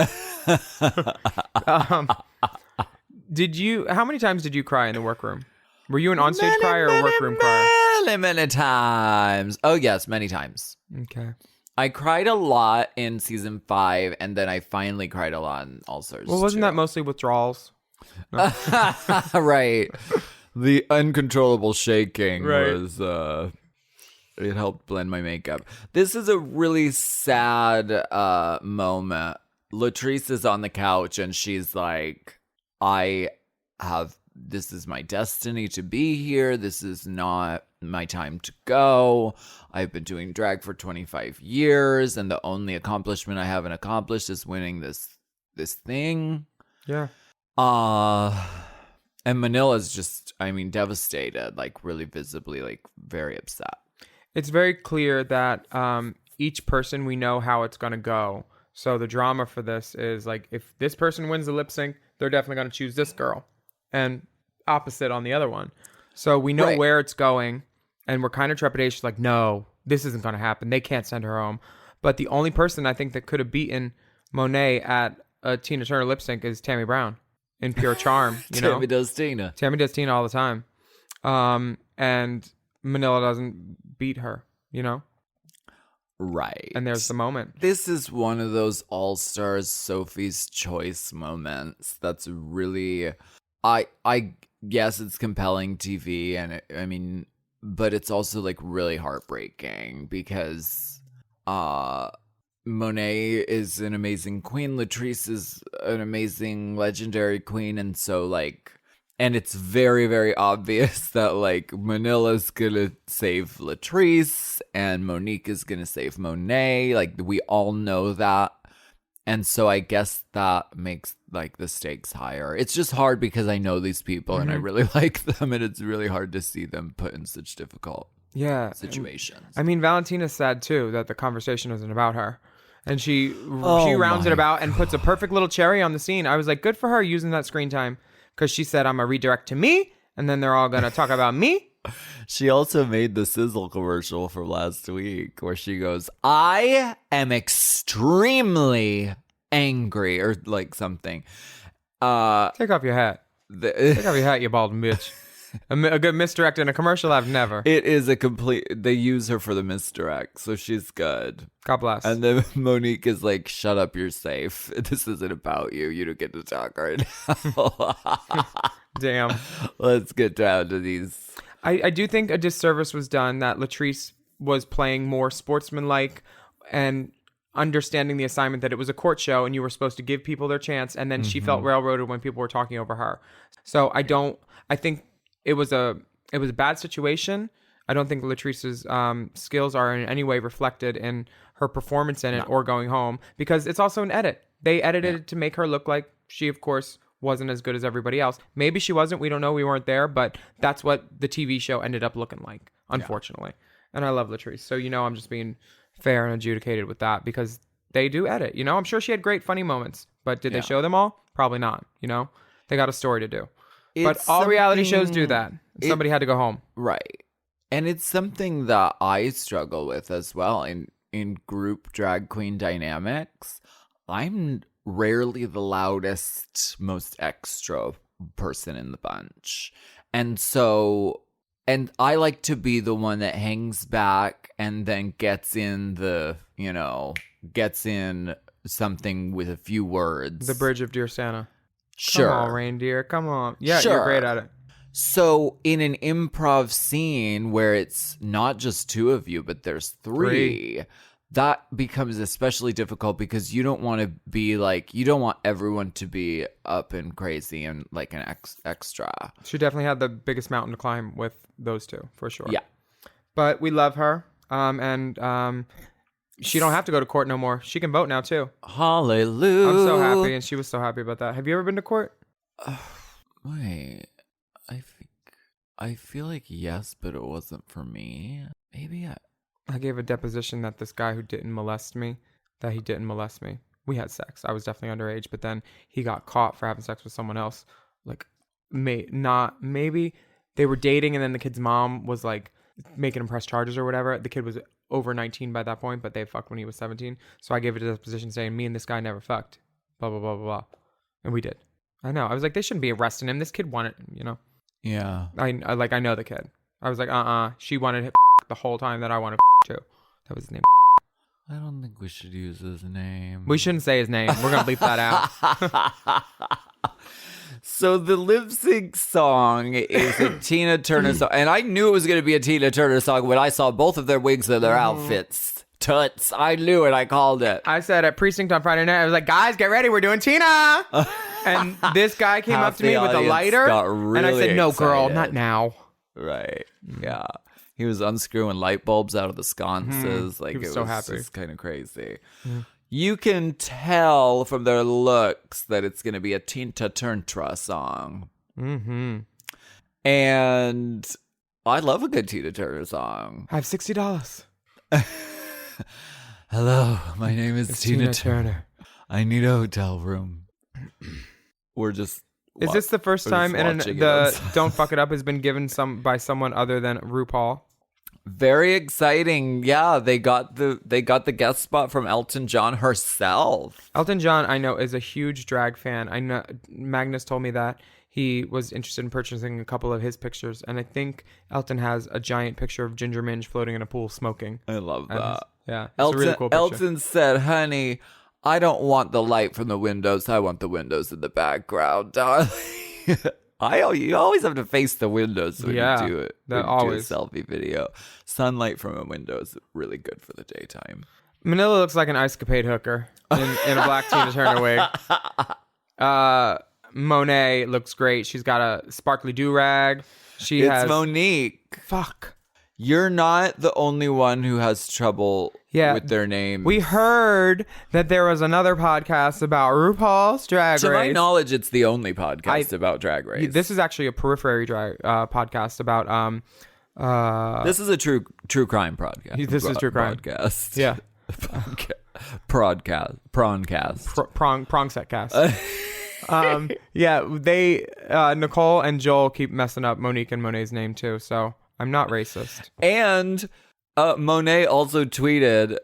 How many times did you cry in the workroom? Were you an onstage crier or a workroom crier? Many times. Oh, yes, many times. Okay. I cried a lot in season 5, and then I finally cried a lot in All Stars. Well, wasn't that mostly withdrawals? Right? The uncontrollable shaking Right. was, it helped blend my makeup. This is a really sad moment. Latrice is on the couch, and she's like, this is my destiny to be here. This is not my time to go. I've been doing drag for 25 years, and the only accomplishment I haven't accomplished is winning this thing. Yeah. And Manila's just, devastated, like really visibly, like very upset. It's very clear that each person, we know how it's going to go. So the drama for this is like, if this person wins the lip sync, they're definitely going to choose this girl. And opposite on the other one. So we know Right. where it's going, and we're kind of trepidatious, like, no, this isn't going to happen. They can't send her home. But the only person I think that could have beaten Monet at a Tina Turner lip sync is Tammy Brown in pure charm. You know, Tammy does Tina. Tammy does Tina all the time. And Manila doesn't beat her, you know? Right. And there's the moment. This is one of those All-Stars Sophie's Choice moments that's really... I guess it's compelling TV, and but it's also like really heartbreaking because Monet is an amazing queen, Latrice is an amazing legendary queen, and so like, and it's very, very obvious that like Manila's gonna save Latrice and Monique is gonna save Monet. Like we all know that. And so I guess that makes like the stakes higher. It's just hard because I know these people and I really like them, and it's really hard to see them put in such difficult situations. Valentina's sad too that the conversation isn't about her. And she rounds it about and puts a perfect little cherry on the scene. I was like, good for her using that screen time, because she said, I'm a redirect to me, and then they're all going to talk about me. She also made the Sizzle commercial from last week where she goes, I am extremely angry, or like something. Take off your hat. Take off your hat, you bald bitch. A good misdirect in a commercial, I've never. It is a complete. They use her for the misdirect, so she's good. God bless. And then Monique is like, "Shut up, you're safe. This isn't about you. You don't get to talk right now." Damn. Let's get down to these. I do think a disservice was done that Latrice was playing more sportsmanlike and understanding the assignment that it was a court show and you were supposed to give people their chance, and then she felt railroaded when people were talking over her. So I think it was a bad situation. I don't think Latrice's skills are in any way reflected in her performance in it or going home, because it's also an edit. They edited it to make her look like she, of course, wasn't as good as everybody else. Maybe she wasn't. We don't know. We weren't there, but that's what the TV show ended up looking like, unfortunately. And I love Latrice. So, I'm just being fair and adjudicated with that, because they do edit. I'm sure she had great funny moments, but did they show them all? Probably not. They got a story to do. But all reality shows do that. Somebody had to go home. Right. And it's something that I struggle with as well in group drag queen dynamics. I'm rarely the loudest, most extra person in the bunch. And I like to be the one that hangs back and then gets in something with a few words. The bridge of Dear Santa. Sure. Come on, reindeer. Come on. Yeah, Sure. You're great at it. So in an improv scene where it's not just two of you, but there's three, that becomes especially difficult, because you don't want to be like, you don't want everyone to be up and crazy and like an extra. She definitely had the biggest mountain to climb with those two, for sure. Yeah. But we love her. And she don't have to go to court no more. She can vote now, too. Hallelujah. I'm so happy, and she was so happy about that. Have you ever been to court? Wait, I feel like yes, but it wasn't for me. Maybe I gave a deposition that this guy who didn't molest me, that he didn't molest me. We had sex. I was definitely underage, but then he got caught for having sex with someone else. Like, maybe they were dating, and then the kid's mom was like making him press charges or whatever. The kid was over 19 by that point, but they fucked when he was 17. So I gave a deposition saying me and this guy never fucked. Blah, blah, blah, blah, blah. And we did. I know. I was like, they shouldn't be arresting him. This kid wanted, Yeah. I know the kid. I was like, she wanted him the whole time that I wanted too. That was his name. I don't think we should use his name. We shouldn't say his name. We're going to bleep that out. So the lip sync song is a Tina Turner song. And I knew it was going to be a Tina Turner song when I saw both of their wigs and their outfits. Toots. I knew it. I called it. I said at Precinct on Friday night, I was like, guys, get ready. We're doing Tina. And this guy came up to me with a lighter. And I said, no, girl, not now. Right. Yeah. He was unscrewing light bulbs out of the sconces. Like, he was it so was happy. just kind of crazy. You can tell from their looks that it's going to be a Tina Turner song. Mm-hmm. And I love a good Tina Turner song. I have $60. Hello, my name is It's Tina Turner. I need a hotel room. We're just... Is this the first time the Don't Fuck It Up has been given by someone other than RuPaul? Very exciting. Yeah, they got the guest spot from Elton John herself. Elton John, I know, is a huge drag fan. I know Magnus told me that he was interested in purchasing a couple of his pictures, and I think Elton has a giant picture of Ginger Minge floating in a pool smoking. I love that. It's a really cool picture. Elton said, "Honey, I don't want the light from the windows. I want the windows in the background, darling." You always have to face the windows when you do it. When you do a selfie video. Sunlight from a window is really good for the daytime. Manila looks like an Ice Capade hooker in a black Tina Turner wig. Monet looks great. She's got a sparkly do-rag. It's Monique. Fuck. You're not the only one who has trouble with their name. We heard that there was another podcast about RuPaul's Drag Race. To my knowledge, it's the only podcast about Drag Race. This is actually a periphery drag podcast about... this is a true crime podcast. This is true crime. Podcast. Yeah. Prongcast. Prong set cast. They Nicole and Joel keep messing up Monique and Monet's name too, so I'm not racist. And Monet also tweeted,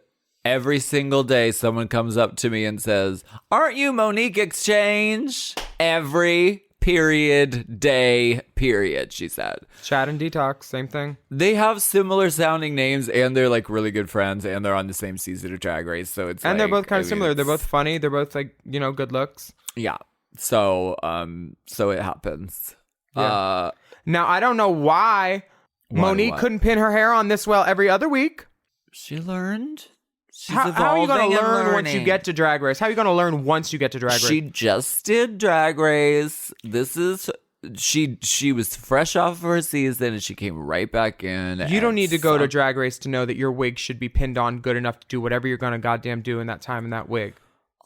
every single day someone comes up to me and says, "Aren't you Monique Exchange?" Every period, day, period, she said. Chat and Detox, same thing. They have similar sounding names, and they're like really good friends, and they're on the same season of Drag Race, so it's And they're like, both kind of similar. They're both funny. They're both like, good looks. Yeah. So it happens. Yeah. Now, I don't know why Monique what? couldn't pin her hair on this well every other week. She learned. She's How are you going evolving to and learn once you learning. get to Drag Race? How are you going to learn once you get to Drag Race? She just did Drag Race. This is she was fresh off of her season and she came right back in. You don't need to go to Drag Race to know that your wig should be pinned on good enough to do whatever you're going to goddamn do in that time in that wig.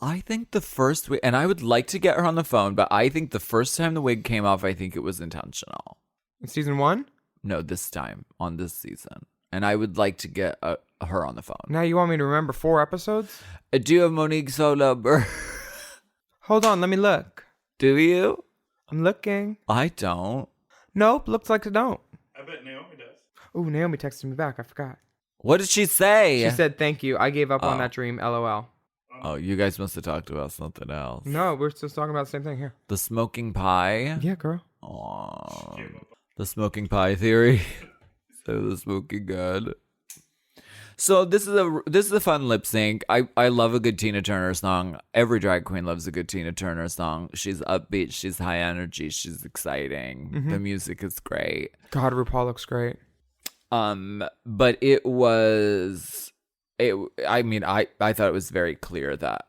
I think the first wig, and I would like to get her on the phone, but I think the first time the wig came off, I think it was intentional. In season 1? No, this time on this season. And I would like to get her on the phone. Now you want me to remember 4 episodes? Do you have Monique's phone number? Hold on, let me look. Do you? I'm looking. I don't. Nope, looks like I don't. I bet Naomi does. Ooh, Naomi texted me back. I forgot. What did she say? She said, thank you. I gave up on Oh. that dream. LOL. Oh, you guys must have talked about something else. No, we're still talking about the same thing here. The smoking pie? Yeah, girl. Aw. The smoking pie theory. So the smoking gun. So this is a fun lip sync. I love a good Tina Turner song. Every drag queen loves a good Tina Turner song. She's upbeat, she's high energy, she's exciting. The music is great. God, RuPaul looks great. But I thought it was very clear that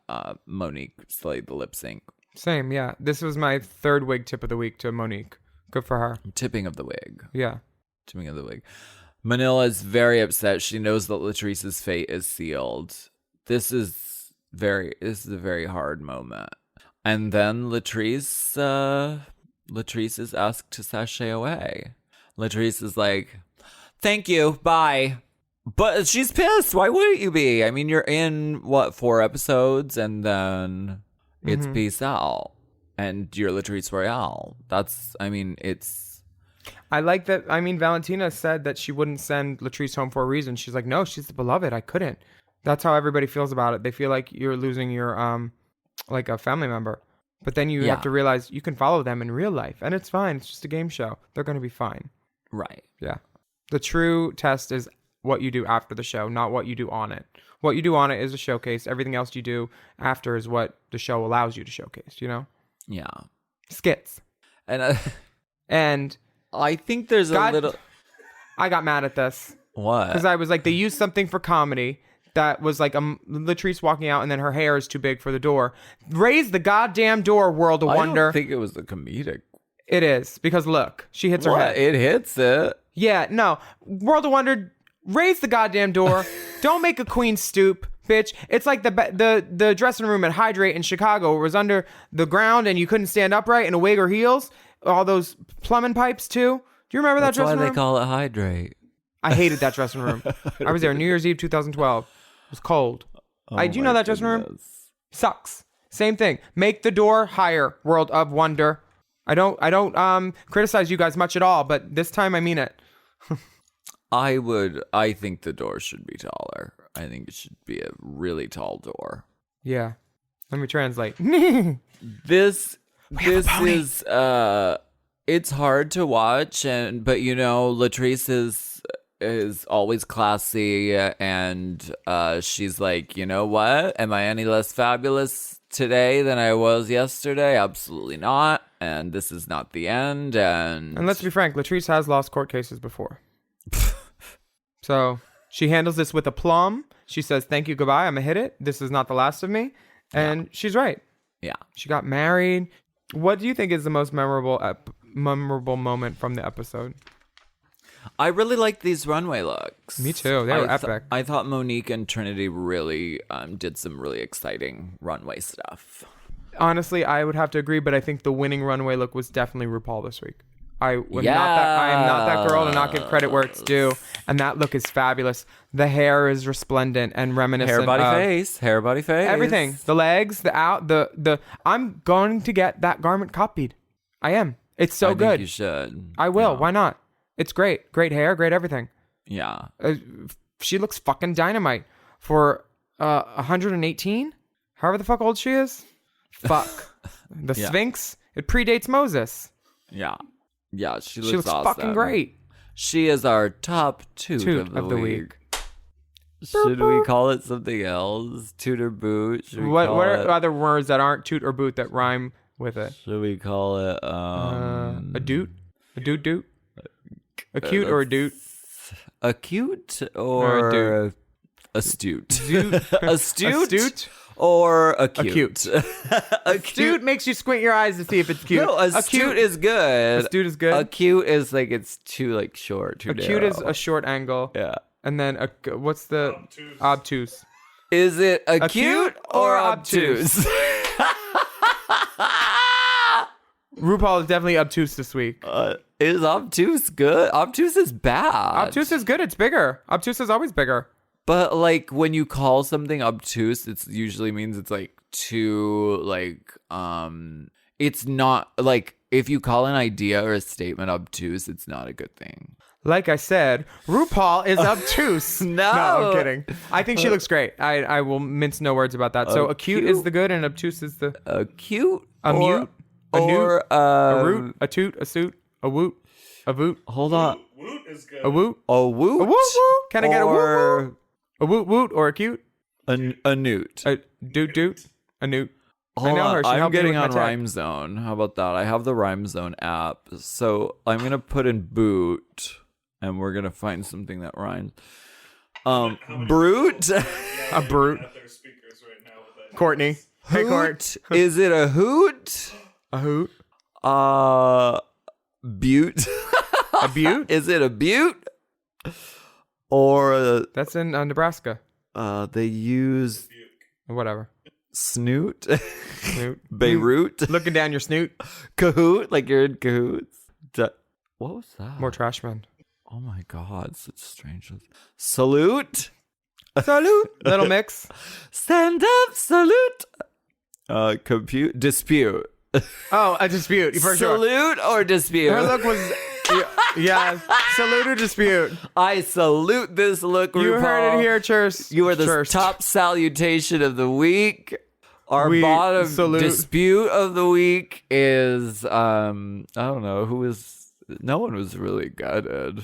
Monique slayed the lip sync. Same, yeah. This was my 3rd wig tip of the week to Monique. Good for her. Tipping of the wig. Yeah. Tipping of the wig. Manila is very upset. She knows that Latrice's fate is sealed. This is a very hard moment. And then Latrice is asked to sashay away. Latrice is like, thank you, bye. But she's pissed. Why wouldn't you be? I mean, you're in, 4 episodes, and then it's peace out. And you're Latrice Royale. I like that. I mean, Valentina said that she wouldn't send Latrice home for a reason. She's like, no, she's the beloved. I couldn't. That's how everybody feels about it. They feel like you're losing your, like a family member. But then you have to realize you can follow them in real life. And it's fine. It's just a game show. They're going to be fine. Right. Yeah. The true test is what you do after the show, not what you do on it. What you do on it is a showcase. Everything else you do after is what the show allows you to showcase, Yeah. Skits. And I think there's a little... I got mad at this. What? Because I was like, they used something for comedy that was like Latrice walking out and then her hair is too big for the door. Raise the goddamn door, World of Wonder. I don't think it was a comedic. It is. Because look, she hits her head. It hits it. Yeah, no. World of Wonder, raise the goddamn door. Don't make a queen stoop, bitch. It's like the dressing room at Hydrate in Chicago where it was under the ground and you couldn't stand upright in a wig or heels. All those plumbing pipes, too. Do you remember that dressing room? That's why they call it Hydrate. I hated that dressing room. I was there New Year's Eve 2012. It was cold. Do you know that dressing room? Sucks. Same thing. Make the door higher, World of Wonder. I don't criticize you guys much at all, but this time I mean it. I think the door should be taller. I think it should be a really tall door. Yeah. Let me translate. This is it's hard to watch, but Latrice is always classy, and she's like, you know what? Am I any less fabulous today than I was yesterday? Absolutely not. And this is not the end. And let's be frank, Latrice has lost court cases before. So she handles this with aplomb. She says, thank you, goodbye. I'm gonna hit it. This is not the last of me. And she's right. Yeah. She got married. What do you think is the most memorable moment from the episode? I really liked these runway looks. Me too. They were epic. I thought Monique and Trinity really did some really exciting runway stuff. Honestly, I would have to agree, but I think the winning runway look was definitely RuPaul this week. I am not that girl to not give credit where it's due, and that look is fabulous. The hair is resplendent and reminiscent. Hair, body, face, everything. The legs, the. I'm going to get that garment copied. I am. It's so good. I think you should. I will. Yeah. Why not? It's great. Great hair. Great everything. Yeah. She looks fucking dynamite for 118. However the fuck old she is. Fuck. The Sphinx. It predates Moses. Yeah. Yeah, she She looks awesome. fucking great. She is our top toot of the week. Should we call it something else? Toot or boot? Should we What call are it, other words that aren't toot or boot that rhyme with it? Should we call it A doot? A doot? A cute or a doot? acute Or a or astute? Doot? Astute? Astute? Or acute? Acute. Astute makes you squint your eyes to see if it's cute. No, astute is good. Astute is good. Acute is like it's too like short, too Acute narrow. is a short angle. Yeah. And then what's the obtuse? Is it acute, Acute or or obtuse? RuPaul is definitely obtuse this week. Is obtuse good? Obtuse is bad. Obtuse is good. It's bigger. Obtuse is always bigger. But like when you call something obtuse, it usually means it's like too like it's not like if you call an idea or a statement obtuse, it's not a good thing. Like I said, RuPaul is obtuse. No. I'm kidding. I think she looks great. I will mince no words about that. So acute is the good and obtuse is the Acute a or, mute, a or newt, a root, a toot, a suit, a woot, a voot, hold on. Woot is good. a woot, A woot. a woot woot. Can I get a woot or woot? A woot woot or a cute? a newt. A doot doot, a newt. Hold know on. her. She I'm helped me getting with my on tech. Rhyme Zone. How about that? I have the Rhyme Zone app. So I'm going to put in boot and we're going to find something that rhymes. Brute. A brute. At their speakers right now with that. Courtney. Hey, Court. Hoot. Is it a hoot? A hoot. Butte. A butte? Is it a butte? Or That's in Nebraska. they use Whatever. snoot. Snoot. Beirut. Looking down your snoot. Cahoot. Like you're in cahoots. What was that? More trash men. Oh my god, such strange. Salute. Salute. Little mix. Stand up, salute. Compute. Dispute. Oh, a dispute for sure. Salute or dispute? Her look was, yeah. Salute or dispute. I salute this look, You RuPaul. heard it here, Church. You are the Church. top salutation of the week. Our We bottom salute. dispute of the week is I don't know who was. No one was really gutted.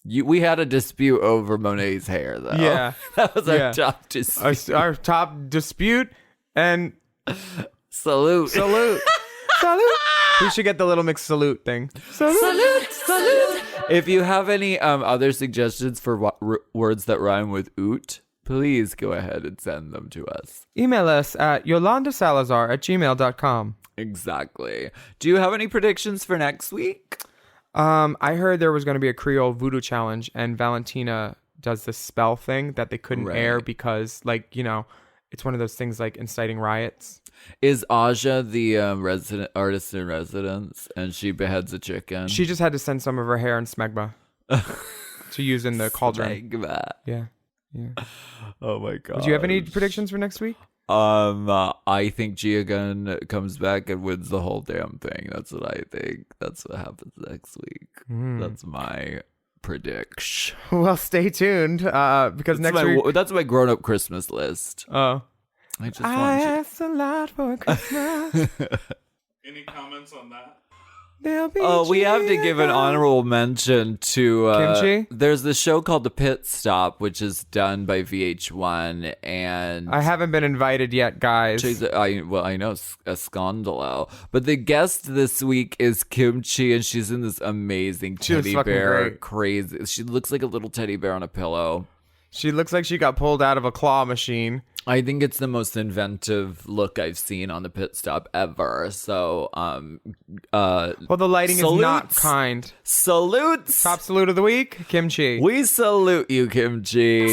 We had a dispute over Monet's hair, though. Yeah. That was our Yeah. top dispute. Our top dispute and Salute. salute. Salute. We should get the Little Mix salute thing. Salute. Salute. If you have any other suggestions for words that rhyme with oot, please go ahead and send them to us. Email us at yolandasalazar@gmail.com. Exactly. Do you have any predictions for next week? I heard there was going to be a Creole voodoo challenge, and Valentina does this spell thing that they couldn't Right. air because, like, you know, it's one of those things like inciting riots. Is Aja the resident artist in residence, and she beheads a chicken? She just had to send some of her hair in smegma to use in the cauldron. Smegma. Yeah. Oh my god. Do you have any predictions for next week? I think Gia Gunn comes back and wins the whole damn thing. That's what I think. That's what happens next week. That's my prediction. Well, stay tuned because next week. That's my grown-up Christmas list. Oh. I just I want asked a lot for Christmas. Any comments on that? There'll be we have to give an Gia. honorable mention to Kimchi? There's this show called The Pit Stop, which is done by VH1, and I haven't been invited yet, guys. I know a scandalo, but the guest this week is Kimchi, and she's in this amazing She looks teddy fucking bear, great. crazy. She looks like a little teddy bear on a pillow. She looks like she got pulled out of a claw machine. I think it's the most inventive look I've seen on The Pit Stop ever. So, Well, the lighting is not Salutes. kind. salutes. Top salute of the week, Kimchi. We salute you, Kimchi.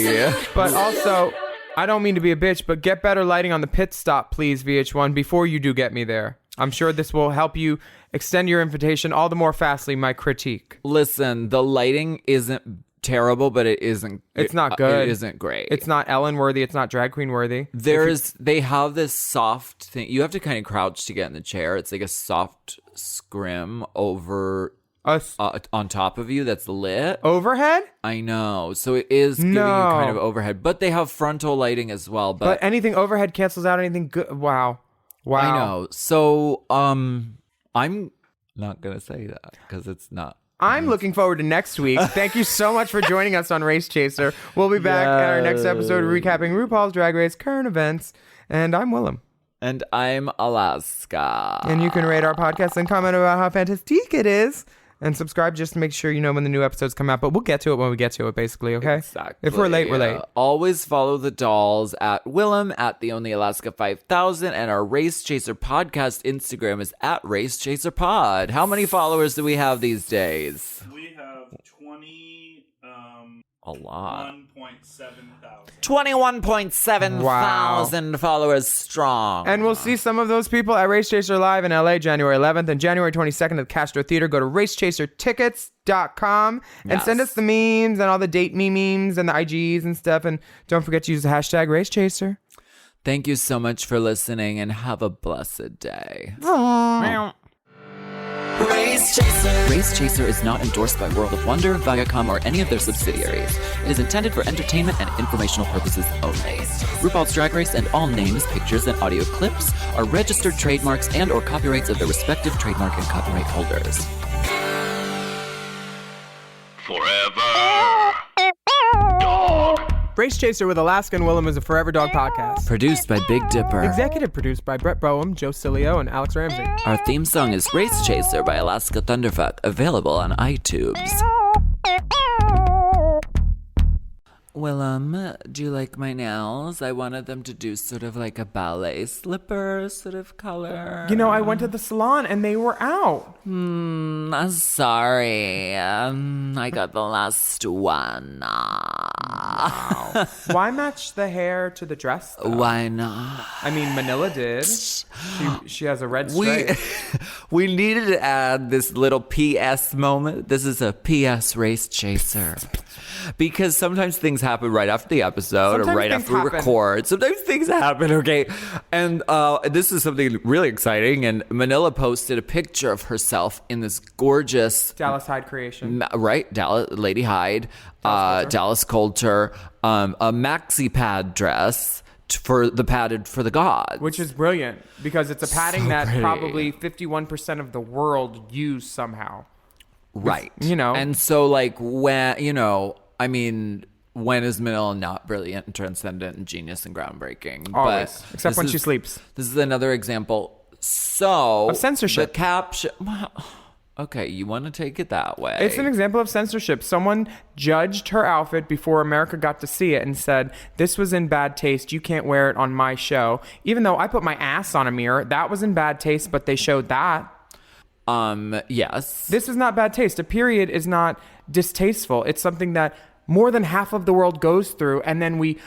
But also, I don't mean to be a bitch, but get better lighting on the pit stop, please, VH1, before you do get me there. I'm sure this will help you extend your invitation all the more fastly, my critique. Listen, the lighting isn't terrible, but it isn't. It's not good. It isn't great. It's not Ellen worthy. It's not drag queen worthy. They have this soft thing. You have to kind of crouch to get in the chair. It's like a soft scrim over Us on top of you that's lit. overhead? I know. So it is giving you kind of overhead, but they have frontal lighting as well. But But anything overhead cancels out anything good. Wow. I know. So I'm not going to say that because it's not. I'm looking forward to next week. Thank you so much for joining us on Race Chaser. We'll be back at our next episode recapping RuPaul's Drag Race current events. And I'm Willam. And I'm Alaska. And you can rate our podcast and comment about how fantastic it is. And subscribe just to make sure you know when the new episodes come out. But we'll get to it when we get to it, basically, okay? Exactly. If we're late, we're late. Always follow the dolls at Willam, at The Only Alaska 5000, and our Race Chaser podcast Instagram is at Race Chaser Pod. How many followers do we have these days? We have 20. A lot. 1.7 thousand. 21.7 Wow. thousand followers strong. And we'll see some of those people at Race Chaser Live in LA January 11th and January 22nd at the Castro Theater. Go to racechasertickets.com and Yes. send us the memes and all the date memes and the IGs and stuff. And don't forget to use the hashtag RaceChaser. Thank you so much for listening and have a blessed day. Race Chaser. Race Chaser is not endorsed by World of Wonder, Viacom, or any of their subsidiaries. It is intended for entertainment and informational purposes only. RuPaul's Drag Race and all names, pictures, and audio clips are registered trademarks and or copyrights of their respective trademark and copyright holders. Forever. Dog. Race Chaser with Alaska and Willam is a Forever Dog podcast. Produced by Big Dipper. Executive produced by Brett Boehm, Joe Cilio, and Alex Ramsey. Our theme song is Race Chaser by Alaska Thunderfuck, available on iTunes. Willam, do you like my nails? I wanted them to do sort of like a ballet slipper sort of color. You know, I went to the salon and they were out. I'm sorry. I got the last one. Why match the hair to the dress, though? Why not? I mean, Manila did. She has a red We stripe. we needed to add this little PS moment. This is a PS Race Chaser. Because sometimes things happen right after the episode Sometimes or right things after we happen. record. Sometimes things happen, okay? And this is something really exciting. And Manila posted a picture of herself in this gorgeous, Dallas Hyde creation. right, Dallas, Lady Hyde, Dallas Coulter, a maxi pad dress for the gods. Which is brilliant because it's a padding So that pretty. probably 51% of the world use somehow. Right. You know. And so, like, when, I mean, when is Manila not brilliant and transcendent and genius and groundbreaking? Always. But Except this when she is- sleeps. This is another example. So. Of censorship. The caption. Okay, you want to take it that way. It's an example of censorship. Someone judged her outfit before America got to see it and said, this was in bad taste. You can't wear it on my show. Even though I put my ass on a mirror, that was in bad taste, but they showed that. Yes. This is not bad taste. A period is not distasteful. It's something that more than half of the world goes through, and then we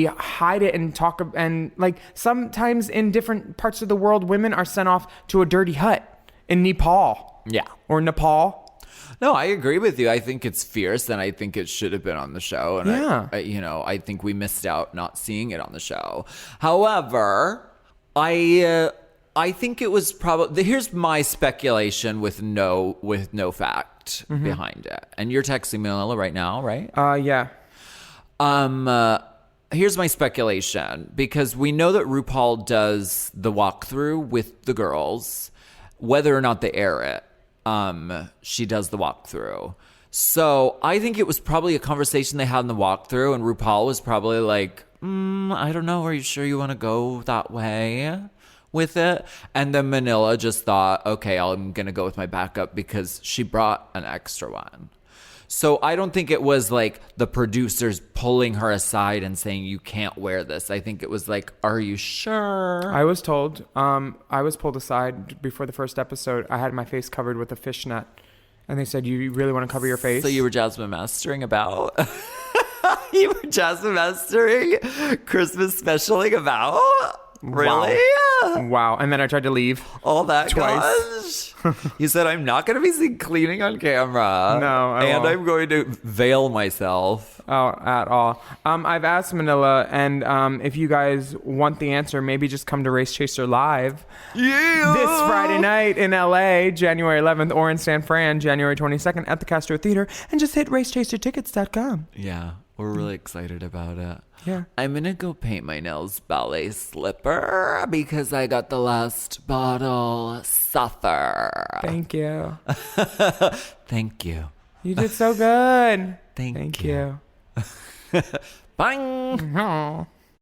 hide it and talk. And like sometimes in different parts of the world, women are sent off to a dirty hut in Nepal. Yeah. Or Nepal. No, I agree with you. I think it's fierce, and I think it should have been on the show. And Yeah. I think we missed out not seeing it on the show. However, I think it was probably. Here's my speculation with no fact behind it. And you're texting Manila right now, right? Yeah. Here's my speculation, because we know that RuPaul does the walkthrough with the girls, whether or not they air it. She does the walkthrough. So I think it was probably a conversation they had in the walkthrough, and RuPaul was probably like, I don't know, are you sure you want to go that way with it? And then Manila just thought, okay, I'm going to go with my backup because she brought an extra one. So I don't think it was like the producers pulling her aside and saying, you can't wear this. I think it was like, are you sure? I was told, I was pulled aside before the first episode. I had my face covered with a fishnet. And they said, you really want to cover your face? So you were Jasmine mastering about? You were Jasmine mastering Christmas specialing about? Really? Wow. And then I tried to leave. All that Twice. gosh. You said, I'm not going to be seen cleaning on camera. No, I And won't. I'm going to veil myself. Oh, at all. I've asked Manila, and if you guys want the answer, maybe just come to Race Chaser Live Yeah. this Friday night in LA, January 11th, or in San Fran, January 22nd at the Castro Theater, and just hit racechasertickets.com. Yeah. We're really excited about it. Yeah. I'm gonna go paint my nails ballet slipper because I got the last bottle. Suffer. Thank you. Thank you. You did so good. Thank you. Bang. Oh.